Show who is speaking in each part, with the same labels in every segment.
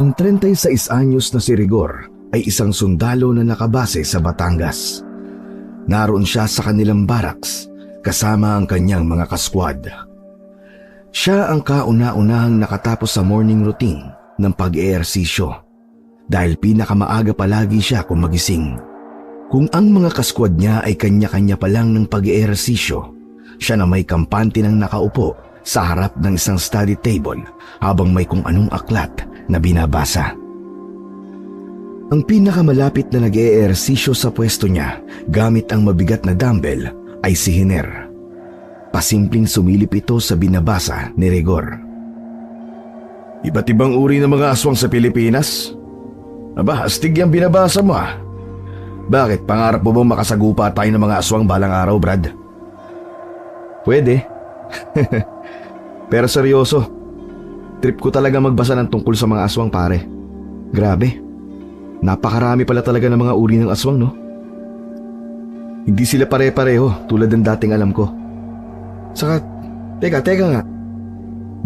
Speaker 1: Ang 36 anyos na si Rigor ay isang sundalo na nakabase sa Batangas. Naroon siya sa kanilang barracks kasama ang kanyang mga kaskwad. Siya ang kauna-unahang nakatapos sa morning routine ng pag-eehersisyo dahil pinakamaaga palagi siya kung magising. Kung ang mga kaskwad niya ay kanya-kanya pa lang ng pag-eehersisyo, siya na may kampante ng nakaupo sa harap ng isang study table habang may kung anong aklat na binabasa. Ang pinakamalapit na nag-eehersisyo sa pwesto niya gamit ang mabigat na dumbbell ay si Hiner. Pasimpleng sumilip ito sa binabasa ni Rigor. Iba't ibang uri ng mga aswang sa Pilipinas? Aba, astig yung binabasa mo ah. Bakit, pangarap mo bang makasagupa tayo ng mga aswang balang araw, Brad? Pwede. Pero seryoso, trip ko talaga magbasa ng tungkol sa mga aswang, pare. Grabe, napakarami pala talaga ng mga uri ng aswang, no? Hindi sila pare-pareho tulad ng dating alam ko. Saka, teka nga.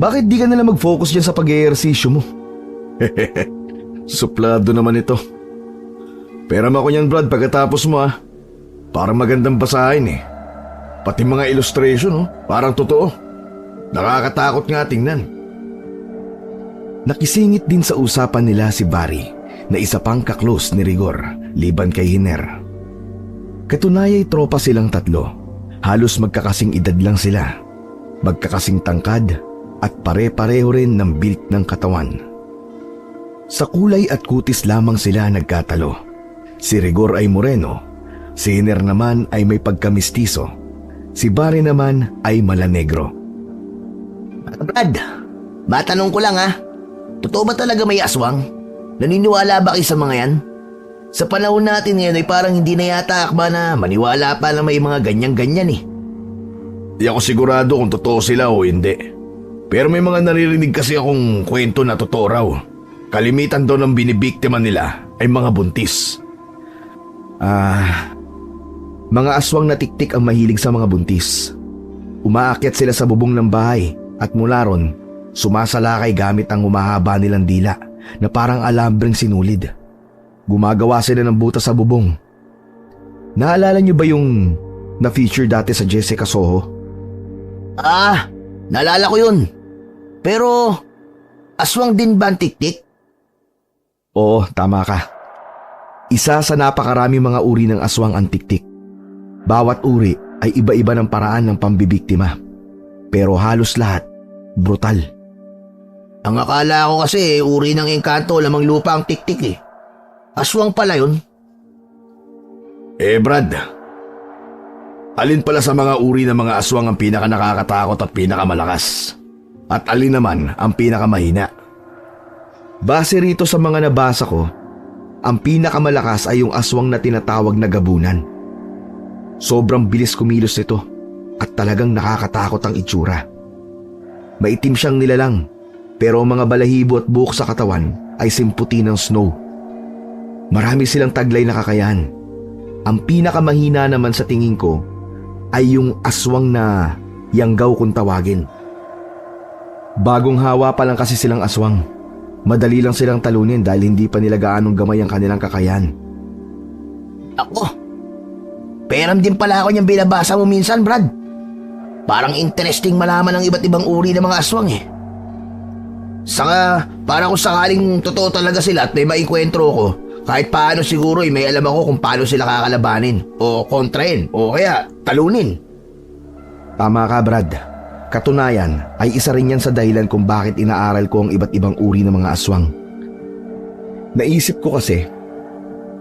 Speaker 1: Bakit di ka nalang mag-focus dyan sa pag-eehersisyo mo? Suplado naman ito. Pera mo ko niyan, Brad, pagkatapos mo ah. Parang magandang basahin eh. Pati mga illustration, no? Parang totoo. Nakakatakot nga tingnan. Nakisingit din sa usapan nila si Barry na isa pang kaklose ni Rigor liban kay Hiner. Katunayay tropa silang tatlo. Halos magkakasing edad lang sila. Magkakasing tangkad at pare-pareho rin ng build ng katawan. Sa kulay at kutis lamang sila nagkatalo. Si Rigor ay moreno, si Hiner naman ay may pagkamistiso, si Barry naman ay malanegro.
Speaker 2: Brad, matanong ko lang ha. Totoo ba talaga may aswang? Naniniwala ba kayo sa mga yan? Sa panahon natin ngayon ay parang hindi na yata akma na maniwala pa na may mga ganyan-ganyan eh.
Speaker 1: Di ako sigurado kung totoo sila o hindi. Pero may mga naririnig kasi akong kwento na totoo raw. Kalimitan daw ng binibiktima nila ay mga buntis. Mga aswang na tiktik ang mahilig sa mga buntis. Umaakyat sila sa bubong ng bahay at mula ron, sumasalakay gamit ang humahaba nilang dila na parang alambreng sinulid. Gumagawa sila ng butas sa bubong. Naalala niyo ba yung na-feature dati sa Jessica Soho?
Speaker 2: Naalala ko yun. Pero, aswang din ba ang tiktik?
Speaker 1: Oo, tama ka. Isa sa napakarami mga uri ng aswang ang tiktik. Bawat uri ay iba-iba ng paraan ng pambibiktima. Pero halos lahat, brutal.
Speaker 2: Ang akala ko kasi uri ng engkanto lamang lupa ang tiktik eh. Aswang pala yun.
Speaker 1: Brad, alin pala sa mga uri ng mga aswang ang pinaka nakakatakot at pinakamalakas? At alin naman ang pinakamahina? Base rito sa mga nabasa ko, ang pinakamalakas ay yung aswang na tinatawag na gabunan. Sobrang bilis kumilos nito at talagang nakakatakot ang itsura. Maitim siyang nilalang, pero ang mga balahibo at buhok sa katawan ay simputi ng snow. Marami silang taglay na kakayahan. Ang pinakamahina naman sa tingin ko ay yung aswang na yanggaw kung tawagin. Bagong hawa pa lang kasi silang aswang. Madali lang silang talunin dahil hindi pa nila gaanong gamay ang kanilang kakayahan.
Speaker 2: Ako, peram din pala ako niyang binabasa mo minsan, Brad. Parang interesting malaman ang iba't ibang uri ng mga aswang eh. Saka, para kung sakaling totoo talaga sila at may maikwentro ko, kahit paano siguro may alam ako kung paano sila kakalabanin o kontrahin o kaya talunin.
Speaker 1: Tama ka, Brad. Katunayan ay isa rin yan sa dahilan kung bakit inaaral ko ang iba't ibang uri ng mga aswang. Naisip ko kasi,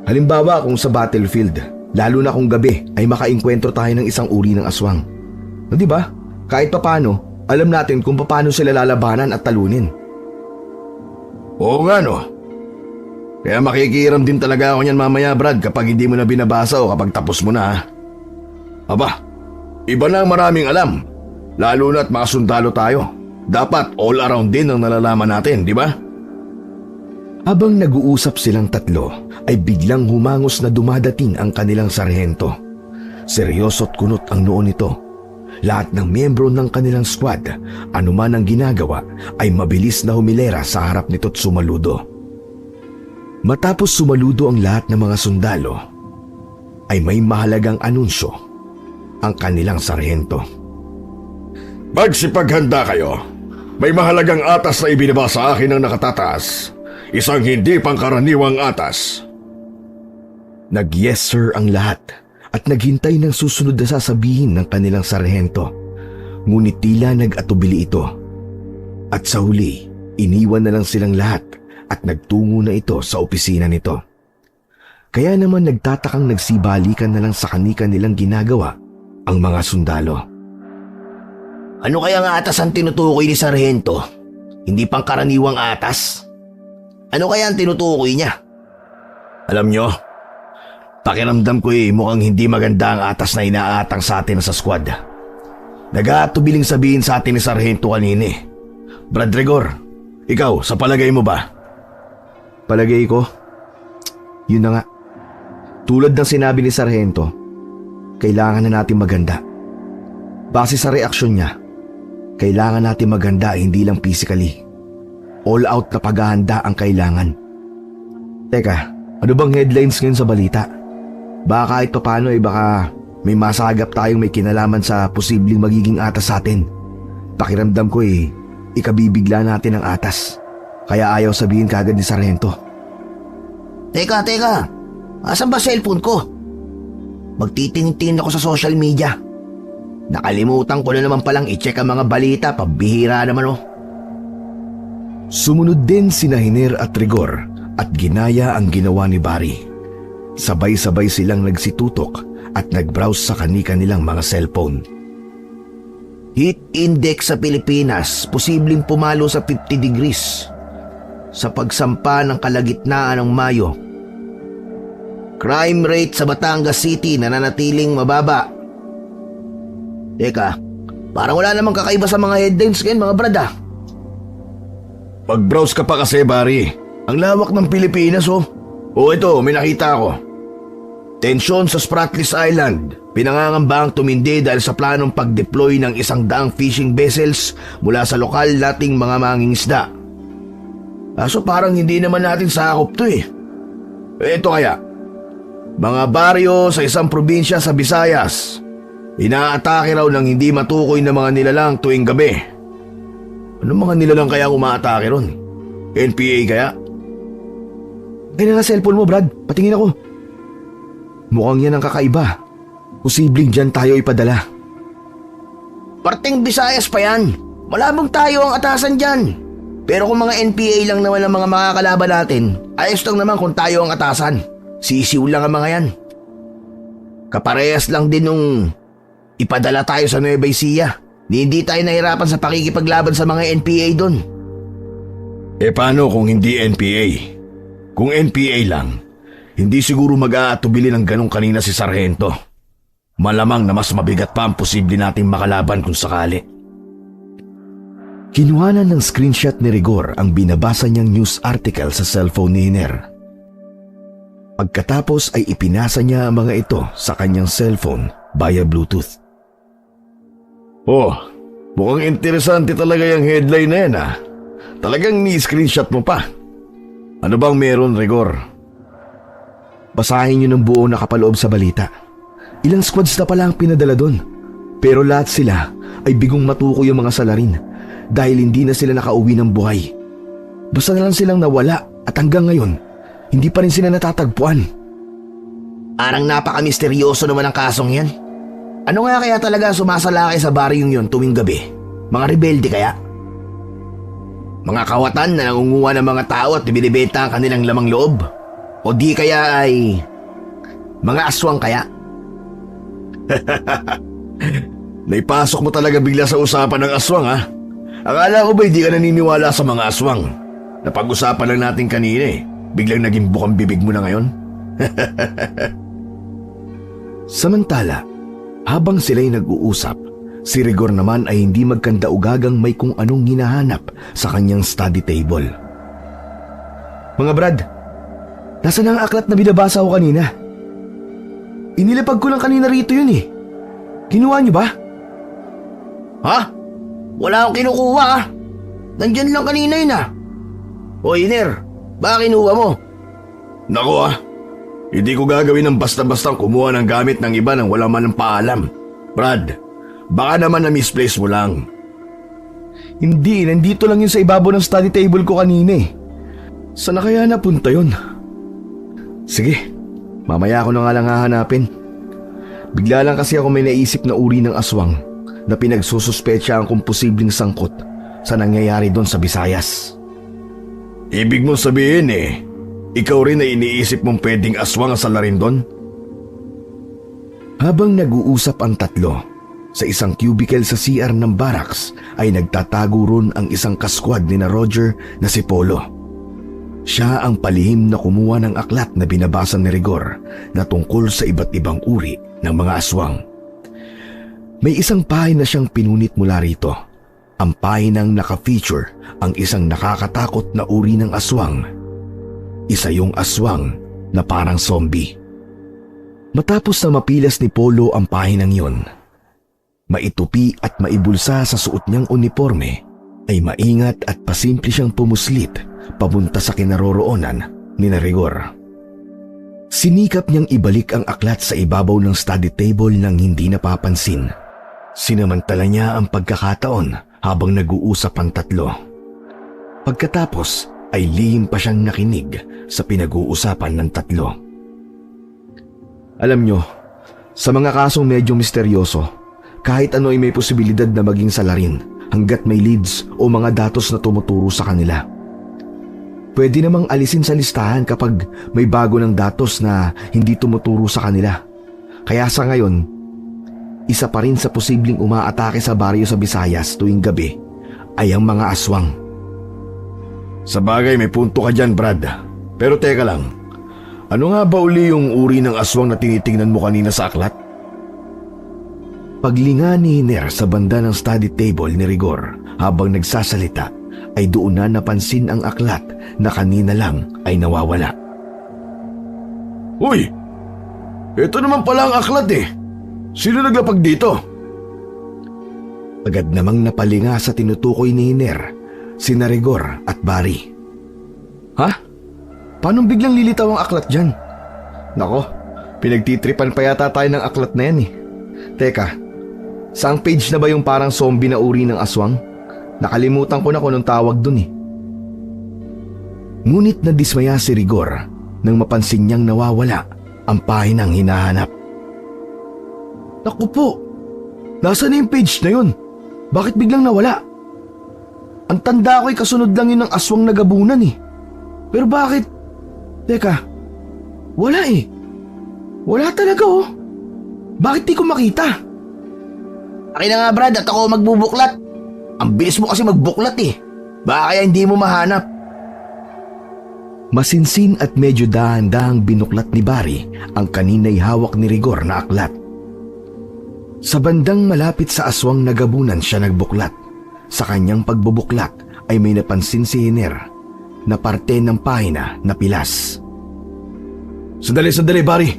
Speaker 1: halimbawa kung sa battlefield, lalo na kung gabi ay makainkwentro tayo ng isang uri ng aswang. No, di ba? Kahit papano, alam natin kung paano sila lalabanan at talunin. Oo nga no. Kaya makikiram din talaga ako niyan mamaya, Brad, kapag hindi mo na binabasa o kapag tapos mo na. Aba, iba na ang maraming alam. Lalo na't mga sundalo tayo. Dapat all around din ang nalalaman natin, di ba? Habang nag-uusap silang tatlo, ay biglang humangos na dumadating ang kanilang sarhento. Seryoso't kunot ang noo nito. Lahat ng miyembro ng kanilang squad, anuman ang ginagawa, ay mabilis na humilera sa harap nito't sumaludo. Matapos sumaludo ang lahat ng mga sundalo, ay may mahalagang anunsyo ang kanilang sarhento.
Speaker 3: Magsipaghanda kayo. May mahalagang atas na ibinaba sa akin ng nakatataas. Isang hindi pangkaraniwang atas.
Speaker 1: Nag-yes sir ang lahat at naghintay ng susunod na sasabihin ng kanilang sarhento. Ngunit tila nag-atubili ito. At sa huli, iniwan na lang silang lahat at nagtungo na ito sa opisina nito. Kaya naman nagtatakang nagsibalikan na lang sa kani-kanilang ginagawa ang mga sundalo.
Speaker 2: Ano kaya ang atas ang tinutukoy ni Sarhento? Hindi pangkaraniwang atas? Ano kaya ang tinutukoy niya?
Speaker 1: Alam nyo, pakiramdam ko mukhang hindi maganda ang atas na inaatang sa atin sa squad. Nag-aatubiling sabihin sa atin ni Sarhento kanina. Brad Rigor, ikaw, sa palagay mo ba? Palagay ko? Yun na nga. Tulad ng sinabi ni Sarhento, kailangan na natin maganda. Base sa reaksyon niya, kailangan natin maganda hindi lang physically. All out na paghahanda ang kailangan. Teka, ano bang headlines ngayon sa balita? Baka kahit papano baka may masagap tayong may kinalaman sa posibleng magiging atas sa atin. Pakiramdam ko ikabibigla natin ang atas. Kaya ayaw sabihin kagad ni Sarhento.
Speaker 2: Teka. Asan ba cellphone ko? Magtitingin ako sa social media. Nakalimutan ko na naman palang i-check ang mga balita. Pabihira naman
Speaker 1: Sumunod din sina Hiner at Rigor at ginaya ang ginawa ni Barry. Sabay-sabay silang nagsitutok at nag-browse sa kani-kanilang mga cellphone.
Speaker 2: Heat index sa Pilipinas, posibleng pumalo sa 50 degrees sa pagsampa ng kalagitnaan ng Mayo. Crime rate sa Batangas City nananatiling mababa. Teka, parang wala namang kakaiba sa mga headlines ngayon mga brad
Speaker 3: Pag-browse ka pa kasi, Barry. Ang lawak ng Pilipinas, oh. Ito, may nakita ako. Tensyon sa Spratlys Island. Pinangangambang tumindi dahil sa planong pag-deploy ng 100 fishing vessels mula sa lokal nating mga mangingisda. Kaso parang hindi naman natin sakop to Ito kaya. Mga baryo sa isang probinsya sa Visayas. Inaatake raw ng hindi matukoy na mga nilalang tuwing gabi. Ano mga nilalang kaya umaatake ron? NPA kaya?
Speaker 1: Kaya nga cellphone mo, Brad. Patingin ako. Mukhang yan ang kakaiba. Posibleng dyan tayo ipadala.
Speaker 2: Parteng Visayas pa yan. Malabong tayo ang atasan dyan. Pero kung mga NPA lang naman ang mga makakalaban natin, ayos lang naman kung tayo ang atasan. Sisiw lang ang mga yan. Kaparehas lang din nung ipadala tayo sa Nueva Ecija. Hindi tayo nahirapan sa pakikipaglaban sa mga NPA doon.
Speaker 3: Paano kung hindi NPA? Kung NPA lang, hindi siguro mag-aatubili ng ganong kanina si Sarhento. Malamang na mas mabigat pa ang posible nating makalaban kung sakali.
Speaker 1: Kinuhanan ng screenshot ni Rigor ang binabasa niyang news article sa cellphone ni Hiner. Pagkatapos ay ipinasa niya ang mga ito sa kanyang cellphone via Bluetooth.
Speaker 3: Mukhang interesante talaga yung headline na yan Talagang ni-screenshot mo pa. Ano bang meron, Rigor?
Speaker 1: Basahin niyo ng buo na kapaloob sa balita. Ilang squads na pala ang pinadala doon. Pero lahat sila ay bigong matukoy yung mga salarin dahil hindi na sila nakauwi ng buhay. Basta na lang silang nawala at hanggang ngayon, hindi pa rin sila natatagpuan.
Speaker 2: Parang napaka-misteryoso naman ang kasong yan. Ano nga kaya talaga sumasalakay sa baryong yun tuwing gabi? Mga rebelde kaya? Mga kawatan na nangunguha ng mga tao at binibenta ang kanilang lamang loob? O di kaya ay mga aswang kaya?
Speaker 3: Naipasok mo talaga bigla sa usapan ng aswang Akala ko ba hindi ka naniniwala sa mga aswang? Napag-usapan lang natin kanina Biglang naging bukang bibig mo na ngayon?
Speaker 1: Samantala, habang sila'y nag-uusap, si Rigor naman ay hindi magkandaugagang may kung anong hinahanap sa kanyang study table. Mga Brad, nasaan ang aklat na binabasa ko kanina? Inilapag ko lang kanina rito yun Kinuha niyo ba?
Speaker 2: Ha? Wala akong kinukuha Nandyan lang kanina yun O Hiner, baka kinuha mo?
Speaker 3: Nako hindi ko gagawin ng basta-bastang kumuha ng gamit ng iba nang wala man ng paalam. Brad, baka naman na-misplace mo lang.
Speaker 1: Hindi, nandito lang yun sa ibabaw ng study table ko kanina eh. Saan na kaya napunta yun? Sige, mamaya ko na nga lang hahanapin. Bigla lang kasi ako may naisip na uri ng aswang na pinagsususpetsa kung posibleng sangkot sa nangyayari doon sa Visayas.
Speaker 3: Ibig mong sabihin ikaw rin ay iniisip mong pwedeng aswang ang salarin doon?
Speaker 1: Habang nag-uusap ang tatlo, sa isang cubicle sa CR ng barracks ay nagtatago ron ang isang kaskwad ni na Roger na si Polo. Siya ang palihim na kumuha ng aklat na binabasa ni Rigor na tungkol sa iba't ibang uri ng mga aswang. May isang pahina na siyang pinunit mula rito. Ang pahinang naka-feature ang isang nakakatakot na uri ng aswang. Isa yung aswang na parang zombie. Matapos na mapilas ni Polo ang pahinang yon, maitupi at maibulsa sa suot niyang uniforme, ay maingat at pasimple siyang pumuslit papunta sa kinaroroonan ni na Rigor. Sinikap niyang ibalik ang aklat sa ibabaw ng study table nang hindi napapansin. Sinamantala niya ang pagkakataon habang nag-uusap ang tatlo. Pagkatapos ay lihim pa siyang nakinig sa pinag-uusapan ng tatlo. Alam niyo, sa mga kasong medyo misteryoso, kahit ano ay may posibilidad na maging salarin hanggat may leads o mga datos na tumuturo sa kanila. Pwede namang alisin sa listahan kapag may bago ng datos na hindi tumuturo sa kanila. Kaya sa ngayon, isa pa rin sa posibleng umaatake sa baryo sa Visayas tuwing gabi ay ang mga aswang.
Speaker 3: Sa bagay may punto ka dyan, Brad. Pero teka lang, ano nga ba uli yung uri ng aswang na tinitingnan mo kanina sa aklat?
Speaker 1: Paglinga ni Hiner sa banda ng study table ni Rigor habang nagsasalita ay doon na napansin ang aklat na kanina lang ay nawawala.
Speaker 3: Uy! Ito naman pala ang aklat Sino naglapag dito?
Speaker 1: Agad namang napalinga sa tinutukoy ni Hiner sina Rigor at Barry. Ha? Paano biglang lilitaw ang aklat dyan? Nako, pinagtitripan pa yata tayo ng aklat na yan Teka, saang page na ba yung parang zombie na uri ng aswang? Nakalimutan ko na kung anong tawag dun Ngunit nadismaya si Rigor nang mapansin niyang nawawala ang pahinang hinahanap. Naku po, nasaan na yung page na yun? Bakit biglang nawala? Ang tanda ko'y kasunod lang yun ng aswang na gabunan Pero bakit? Teka, wala Wala talaga Bakit di ko makita?
Speaker 2: Akin na nga Brad at ako magbubuklat. Ang bilis mo kasi magbuklat Baka kaya hindi mo mahanap.
Speaker 1: Masinsin at medyo dahan-dahang binuklat ni Barry ang kanina'y hawak ni Rigor na aklat. Sa bandang malapit sa aswang na gabunan siya nagbuklat. Sa kanyang pagbubuklat ay may napansin si Hiner na parte ng pahina na pilas.
Speaker 3: Sandali, Barry.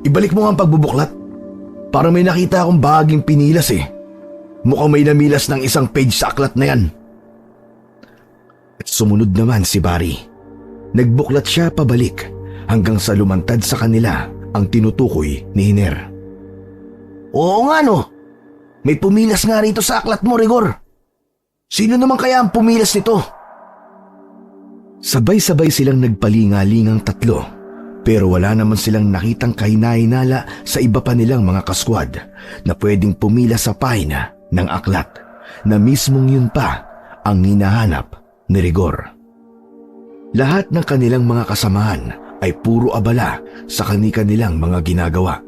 Speaker 3: Ibalik mo nga ang pagbubuklat. Parang may nakita akong bahaging pinilas Mukhang may namilas ng isang page sa aklat na yan.
Speaker 1: At sumunod naman si Barry. Nagbuklat siya pabalik hanggang sa lumantad sa kanila ang tinutukoy ni Hiner.
Speaker 2: Oo nga May pumilas nga rito sa aklat mo, Rigor. Sino naman kaya ang pumilas nito?
Speaker 1: Sabay-sabay silang nagpalingalingang tatlo, pero wala naman silang nakitang kahina-hinala sa iba pa nilang mga kaskwad na pwedeng pumilas sa pahina ng aklat na mismong yun pa ang hinahanap ni Rigor. Lahat ng kanilang mga kasamahan ay puro abala sa kani-kanilang mga ginagawa.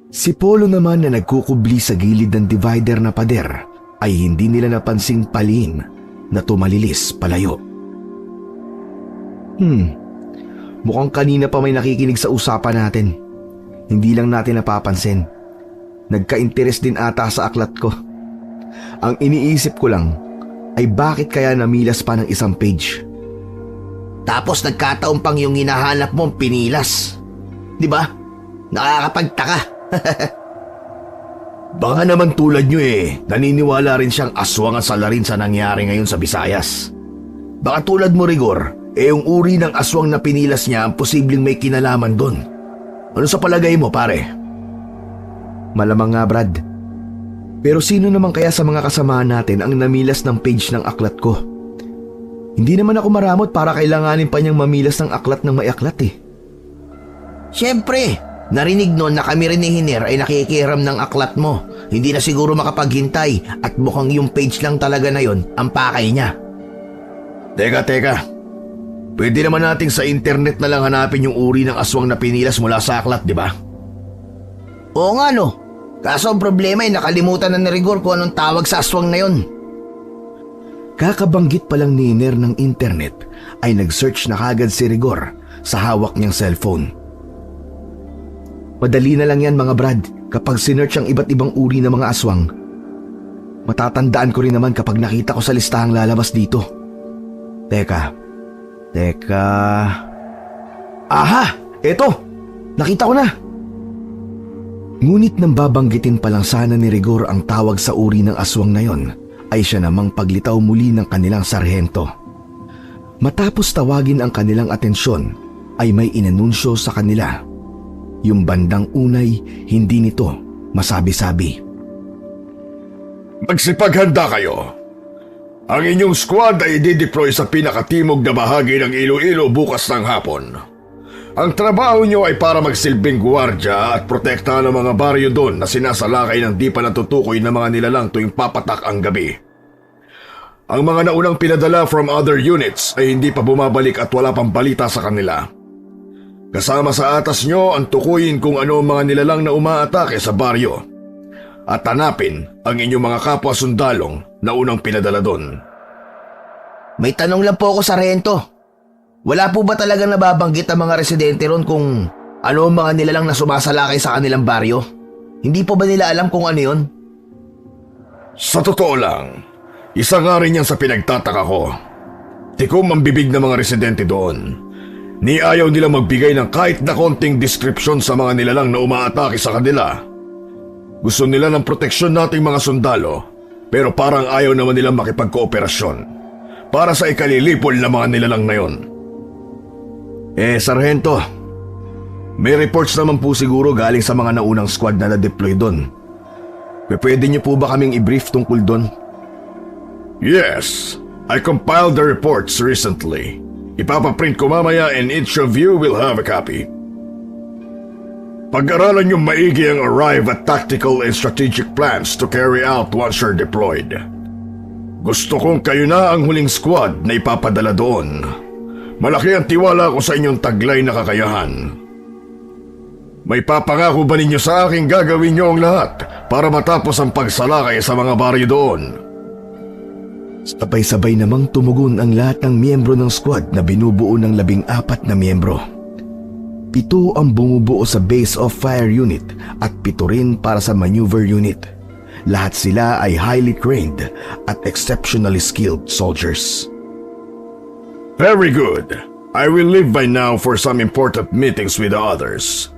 Speaker 1: Si Polo naman na nagkukubli sa gilid ng divider na pader ay hindi nila napansing palihim na tumalilis palayo. Mukhang kanina pa may nakikinig sa usapan natin. Hindi lang natin napapansin. Nagka-interes din ata sa aklat ko. Ang iniisip ko lang ay bakit kaya namilas pa ng isang page.
Speaker 2: Tapos nagkataon pang yung hinahanap mong pinilas. Di ba? Nakakapagtaka.
Speaker 3: Baka naman tulad nyo naniniwala rin siyang aswang ang salarin sa nangyari ngayon sa Visayas. Baka tulad mo, Rigor, yung uri ng aswang na pinilas niya ang posibleng may kinalaman doon. Ano sa palagay mo, pare?
Speaker 1: Malamang nga, Brad. Pero sino naman kaya sa mga kasamahan natin ang namilas ng page ng aklat ko? Hindi naman ako maramot para kailanganin pa niyang mamilas ng aklat ng may aklat eh.
Speaker 2: Siyempre, narinig noon na kami rin ni Hiner ay nakikiram ng aklat mo. Hindi na siguro makapaghintay at mukhang yung page lang talaga na yon ang pakay niya.
Speaker 3: Teka. Pwede naman nating sa internet na lang hanapin yung uri ng aswang na pinilas mula sa aklat, di ba?
Speaker 2: Oo nga no. Kaso ang problema ay nakalimutan na ni Rigor kung anong tawag sa aswang na yon.
Speaker 1: Kakabanggit pa lang ni Hiner ng internet ay nag-search na kagad si Rigor sa hawak niyang cellphone. Madali na lang yan mga Brad kapag sinearch ang iba't ibang uri ng mga aswang. Matatandaan ko rin naman kapag nakita ko sa listahang lalabas dito. Teka. Aha! Eto! Nakita ko na! Ngunit nang babanggitin pa lang sana ni Rigor ang tawag sa uri ng aswang na yon, ay siya namang paglitaw muli ng kanilang sarhento. Matapos tawagin ang kanilang atensyon, ay may inanunsyo sa kanila. Yung bandang unay, hindi nito masabi-sabi.
Speaker 3: Magsipaghanda kayo. Ang inyong squad ay i-deploy sa pinakatimog na bahagi ng Iloilo bukas ng hapon. Ang trabaho nyo ay para magsilbing gwardya at protektahan ang mga baryo doon na sinasalakay ng di pa natutukoy na mga nilalang tuwing papatak ang gabi. Ang mga naunang pinadala from other units ay hindi pa bumabalik at wala pang balita sa kanila. Kasama sa atas nyo ang tukuyin kung ano ang mga nilalang na umaatake sa baryo at hanapin ang inyong mga kapwa sundalong na unang pinadala doon.
Speaker 2: May tanong lang po ako sa rento. Wala po ba talaga nababanggit ang mga residente ron kung ano ang mga nilalang na sumasalakay sa kanilang baryo? Hindi po ba nila alam kung ano yon?
Speaker 3: Sa totoo lang, isa nga rin yan sa pinagtataka ko. Tikom ang bibig ng mga residente doon. Ni ayaw nila magbigay ng kahit na konting description sa mga nilalang na umaatake sa kanila. Gusto nila ng proteksyon nating mga sundalo, pero parang ayaw naman nilang makipagkooperasyon para sa ikalilipol na mga nilalang na yon.
Speaker 1: Sarhento, may reports naman po siguro galing sa mga naunang squad na na-deploy doon. Pwede niyo po ba kaming i-brief tungkol doon?
Speaker 3: Yes, I compiled the reports recently. Ipapaprint ko mamaya and each of you will have a copy. Pag-aralan niyong maigi ang arrive at tactical and strategic plans to carry out once you're deployed. Gusto kong kayo na ang huling squad na ipapadala doon. Malaki ang tiwala ko sa inyong taglay na kakayahan. May papangako ba ninyo sa akin gagawin niyo ang lahat para matapos ang pagsalakay sa mga baryo doon?
Speaker 1: Sabay-sabay namang tumugon ang lahat ng miyembro ng squad na binubuo ng 14 na miyembro. 7 ang bumubuo sa Base of Fire Unit at 7 rin para sa Maneuver Unit. Lahat sila ay highly trained at exceptionally skilled soldiers.
Speaker 3: Very good. I will leave by now for some important meetings with the others.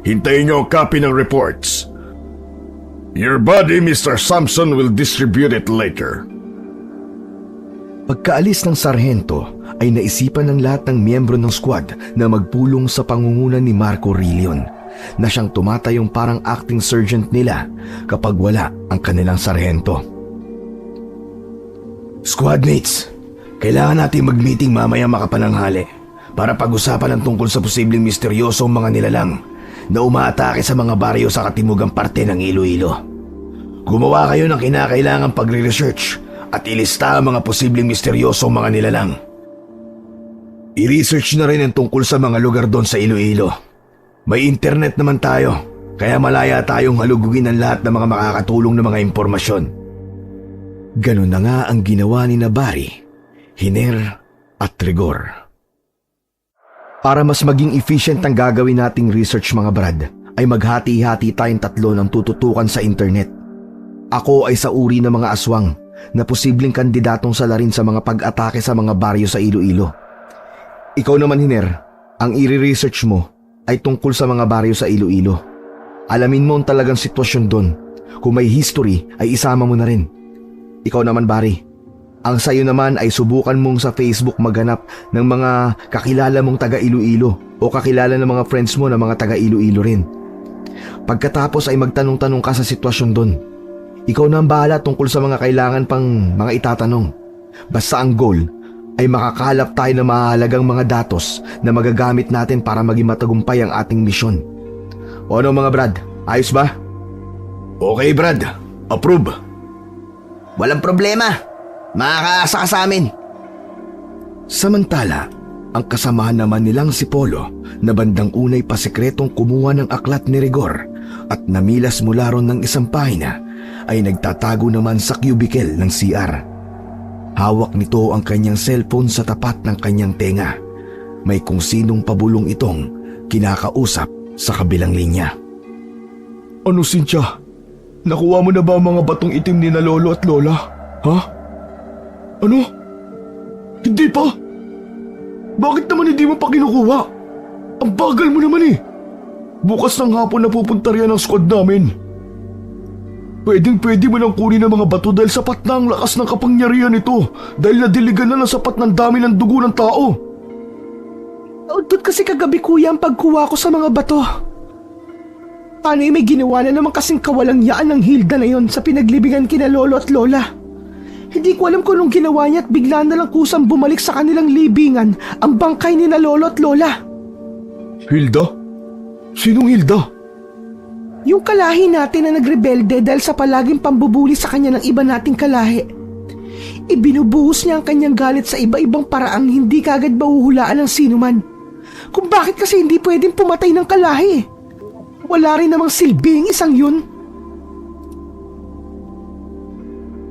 Speaker 3: Hintayin niyo ang copy ng reports. Your body, Mr. Sampson, will distribute it later.
Speaker 1: Pagkaalis ng sarhento ay naisipan ng lahat ng miyembro ng squad na magpulong sa pangunguna ni Marco Rillion na siyang tumatayong parang acting sergeant nila kapag wala ang kanilang sarhento.
Speaker 3: Squad mates, kailangan natin mag-meeting mamaya makapananghali para pag-usapan ang tungkol sa posibleng misteryosong mga nilalang na umaatake sa mga baryo sa katimugang parte ng Iloilo. Gumawa kayo ng kinakailangang pagre-research at ilista ang mga posibleng misteryosong mga nilalang. I-research na rin ang tungkol sa mga lugar doon sa Iloilo. May internet naman tayo, kaya malaya tayong halugugin ang lahat ng mga makakatulong na mga impormasyon.
Speaker 1: Ganun na nga ang ginawa ni Barry, Hiner at Rigor. Para mas maging efficient ang gagawin nating research mga Brad, ay maghati-hati tayong 3 ng tututukan sa internet. Ako ay sa uri ng mga aswang na posibleng kandidatong salarin sa mga pag-atake sa mga baryo sa Iloilo. Ikaw naman, Hiner, ang i-research mo ay tungkol sa mga baryo sa Iloilo. Alamin mo ang talagang sitwasyon doon. Kung may history ay isama mo na rin. Ikaw naman, Barry, Ang sayo naman ay subukan mong sa Facebook maghanap ng mga kakilala mong taga Iloilo o kakilala ng mga friends mo na mga taga Iloilo rin. Pagkatapos ay magtanong-tanong ka sa sitwasyon doon. Ikaw na ang bahala tungkol sa mga kailangan pang mga itatanong. Basta ang goal ay makakalap tayo ng mahalagang mga datos na magagamit natin para maging matagumpay ang ating misyon. O ano mga Brad, ayos ba?
Speaker 3: Okay Brad, approve.
Speaker 2: Walang problema. Makakaasa ka sa amin.
Speaker 1: Samantala, ang kasamahan naman nilang si Polo na bandang unay pasikretong kumuha ng aklat ni Rigor at namilas mula ron ng isang pahina ay nagtatago naman sa cubicle ng CR. Hawak nito ang kanyang cellphone sa tapat ng kanyang tenga. May kung sinong pabulong itong kinakausap sa kabilang linya.
Speaker 3: Ano Cynthia? Nakuha mo na ba ang mga batong itim ni na lolo at lola? Ha? Ano? Hindi pa? Bakit naman hindi mo pa kinukuha? Ang bagal mo naman eh. Bukas ng hapon na pupunta riyan ang squad namin. Pwede mo nang kunin ang mga bato dahil sapat na ang lakas ng kapangyarihan nito dahil nadiligan na ng sapat ng dami ng dugo ng tao.
Speaker 4: Naudot kasi kagabi kuya ang pagkuha ko sa mga bato. Paano may ginawa na naman kasing kawalang yaan ng Hilda na yon sa pinaglibingan kina lolo at lola? Hindi ko alam kung anong ginawa niya at bigla na lang kusang bumalik sa kanilang libingan ang bangkay ni na lolo at lola.
Speaker 3: Hilda? Sinong Hilda?
Speaker 4: Yung kalahi natin na nagrebelde dahil sa palaging pambubuli sa kanya ng iba nating kalahi. Ibinubuhos niya ang kanyang galit sa iba-ibang paraang hindi kagad mahuhulaan ng sinuman. Kung bakit kasi hindi pwedeng pumatay ng kalahi. Wala rin namang silbing isang yun.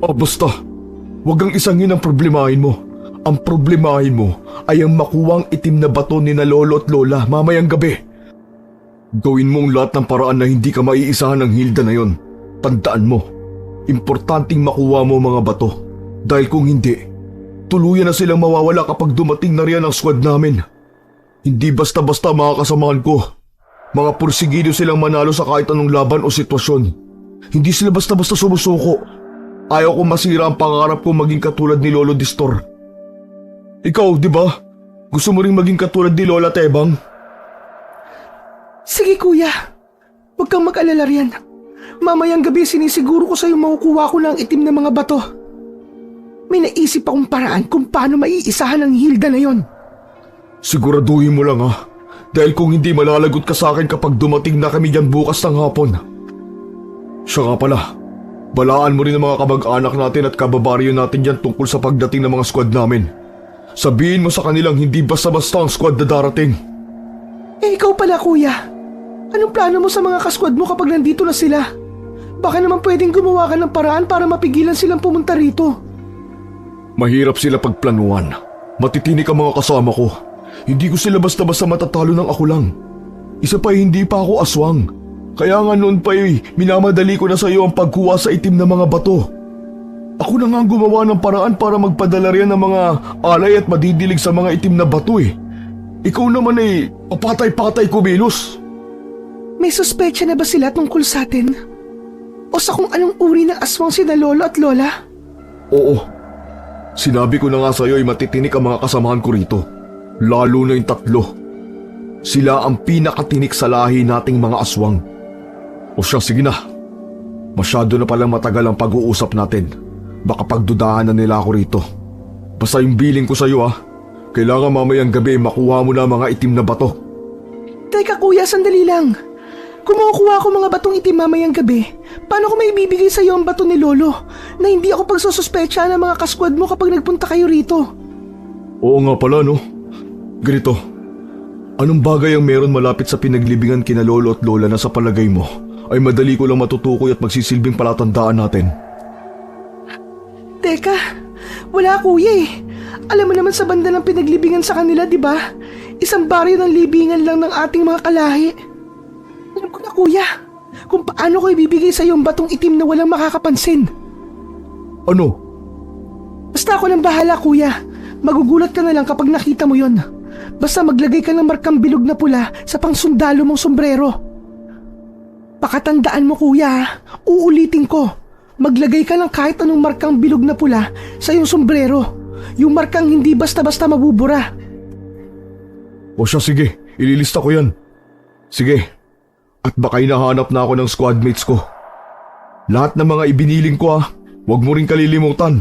Speaker 3: Basta. Huwag kang isangin ang problemahin mo. Ang problemahin mo ay ang makuwang itim na bato ni na lolo at lola mamayang gabi. Gawin mo ang lahat ng paraan na hindi ka maiisahan ng Hilda na yon. Tandaan mo, importanteng makuha mo mga bato. Dahil kung hindi, tuluyan na silang mawawala kapag dumating na riyan ang squad namin. Hindi basta-basta mga kasamahan ko. Mga pursigido silang manalo sa kahit anong laban o sitwasyon. Hindi sila basta-basta sumusuko. Ayaw ko masira ang pangarap ko maging katulad ni Lolo Distor. Ikaw, di ba? Gusto mo ring maging katulad ni Lola Tebang?
Speaker 4: Sige kuya, huwag kang mag-alala riyan. Mamayang gabi sinisiguro ko sa'yo makukuha ko na ang itim na mga bato. May naisip akong paraan kung paano maiisahan ang Hilda na yon.
Speaker 3: Siguraduhin mo lang ha. Dahil kung hindi malalagot ka sa akin kapag dumating na kami dyan bukas ng hapon. Siya nga pala, balaan mo rin ang mga kamag-anak natin at kababaryo natin dyan tungkol sa pagdating ng mga squad namin. Sabihin mo sa kanilang hindi basta-basta ang squad na darating.
Speaker 4: Ikaw pala kuya. Anong plano mo sa mga kasquad mo kapag nandito na sila? Baka naman pwedeng gumawa ka ng paraan para mapigilan silang pumunta rito.
Speaker 3: Mahirap sila pagplanuhan. Matitinik ang mga kasama ko. Hindi ko sila basta-basta matatalo ng ako lang. Isa pa hindi pa ako aswang. Kaya nga noon pa minamadali ko na sa iyo ang pagkuha sa itim na mga bato. Ako na nga ang gumawa ng paraan para magpadala riyan ng mga alay at madidilig sa mga itim na bato eh. Ikaw naman papatay-patay kumilos.
Speaker 4: May suspecha na ba sila tungkol sa atin? O sa kung anong uri ng aswang sina lolo at lola?
Speaker 3: Oo. Sinabi ko na nga sa iyo ay matitinik ang mga kasamahan ko rito. Lalo na yung 3. Sila ang pinakatinik sa lahi nating mga aswang. O siya, sige na. Masyado na palang matagal ang pag-uusap natin. Baka pagdudahan na nila ako rito. Basta yung billing ko sa iyo kailangan mamayang gabi makuha mo na mga itim na bato.
Speaker 4: Teka kuya, sandali lang. Kung makukuha ko mga batong itim mamayang gabi, paano ko may ibibigay sa iyo ang bato ni lolo na hindi ako pagsususpecha ng mga kasquad mo kapag nagpunta kayo rito?
Speaker 3: Oo nga pala no. Ganito, anong bagay ang meron malapit sa pinaglibingan kina lolo at lola na sa palagay mo ay madali ko lang matutukoy at magsisilbing palatandaan natin?
Speaker 4: Teka, wala kuya eh. Alam mo naman sa banda ng pinaglibingan sa kanila, di ba? Isang baryo ng libingan lang ng ating mga kalahi. Alam ko na kuya, kung paano ko ibibigay sa iyo ang batong itim na walang makakapansin.
Speaker 3: Ano?
Speaker 4: Basta ako nang bahala kuya. Magugulat ka na lang kapag nakita mo yon. Basta maglagay ka ng markang bilog na pula sa pangsundalo mong sombrero. Pakatandaan mo kuya, uulitin ko. maglagay ka ng kahit anong markang bilog na pula sa iyong sombrero. Yung markang hindi basta-basta mabubura.
Speaker 3: O siya, sige. Ililista ko yan. Sige. At baka hinahanap na ako ng squadmates ko. Lahat ng mga ibiniling ko huwag mo rin kalilimutan.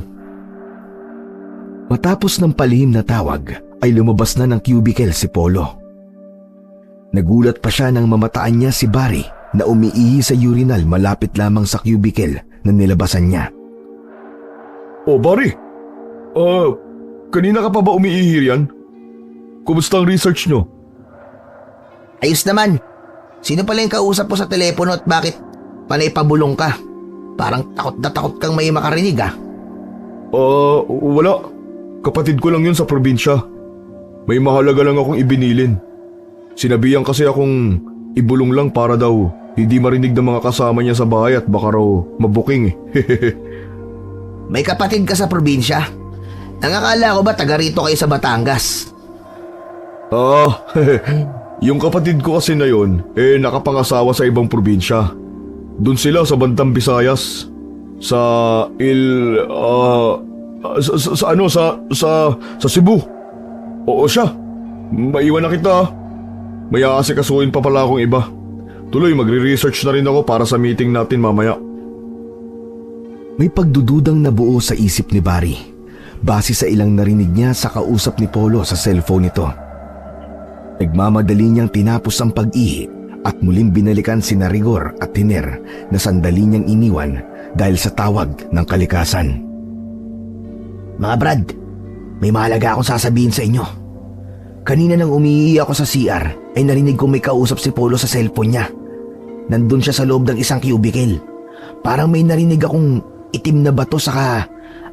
Speaker 1: Matapos ng palihim na tawag ay lumabas na ng cubicle si Polo. Nagulat pa siya nang mamataan niya si Barry na umiihi sa urinal malapit lamang sa cubicle na nilabasan niya.
Speaker 3: O Barry, kanina ka pa ba umiihi yan? Kumusta ang research nyo?
Speaker 2: Ayos naman. Sino pala yung kausap mo sa telepono at bakit panay pabulong ka? Parang takot na takot kang may makarinig
Speaker 3: Wala. Kapatid ko lang yun sa probinsya. May mahalaga lang akong ibinilin. Sinabihan kasi akong ibulong lang para daw hindi marinig ng mga kasama niya sa bahay at baka raw mabuking.
Speaker 2: May kapatid ka sa probinsya? Nangakala ko ba taga rito kayo sa Batangas?
Speaker 3: Yung kapatid ko kasi na yun, nakapangasawa sa ibang probinsya. Doon sila sa bandang Visayas. Sa Cebu. Oo siya. Maiwan na kita. May aasikasuhin pa pala akong iba. Tuloy, magre-research na rin ako para sa meeting natin mamaya.
Speaker 1: May pagdududang nabuo sa isip ni Barry base sa ilang narinig niya sa kausap ni Polo sa cellphone nito. Nagmamadali niyang tinapos ang pag-ihi at muling binalikan sina Rigor at Tiner na sandali niyang iniwan dahil sa tawag ng kalikasan.
Speaker 2: Mga Brad, may mahalaga akong sasabihin sa inyo. Kanina nang umiihi ako sa CR ay narinig kong may kausap si Polo sa cellphone niya. Nandun siya sa loob ng isang cubicle. Parang may narinig akong itim na bato saka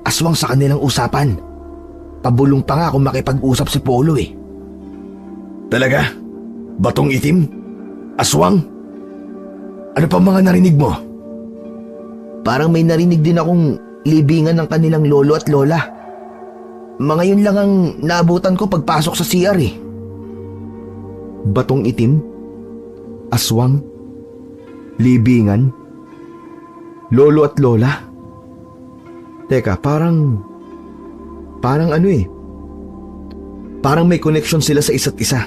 Speaker 2: aswang sa kanilang usapan. Pabulong pa nga kung makipag-usap si Polo
Speaker 3: Talaga? Batong itim? Aswang? Ano pa mga narinig mo?
Speaker 2: Parang may narinig din akong libingan ng kanilang lolo at lola. Mga yun lang ang naabutan ko pagpasok sa CR
Speaker 1: Batong itim? Aswang? Libingan? Lolo at lola? Teka, parang Parang may connection sila sa isa't isa.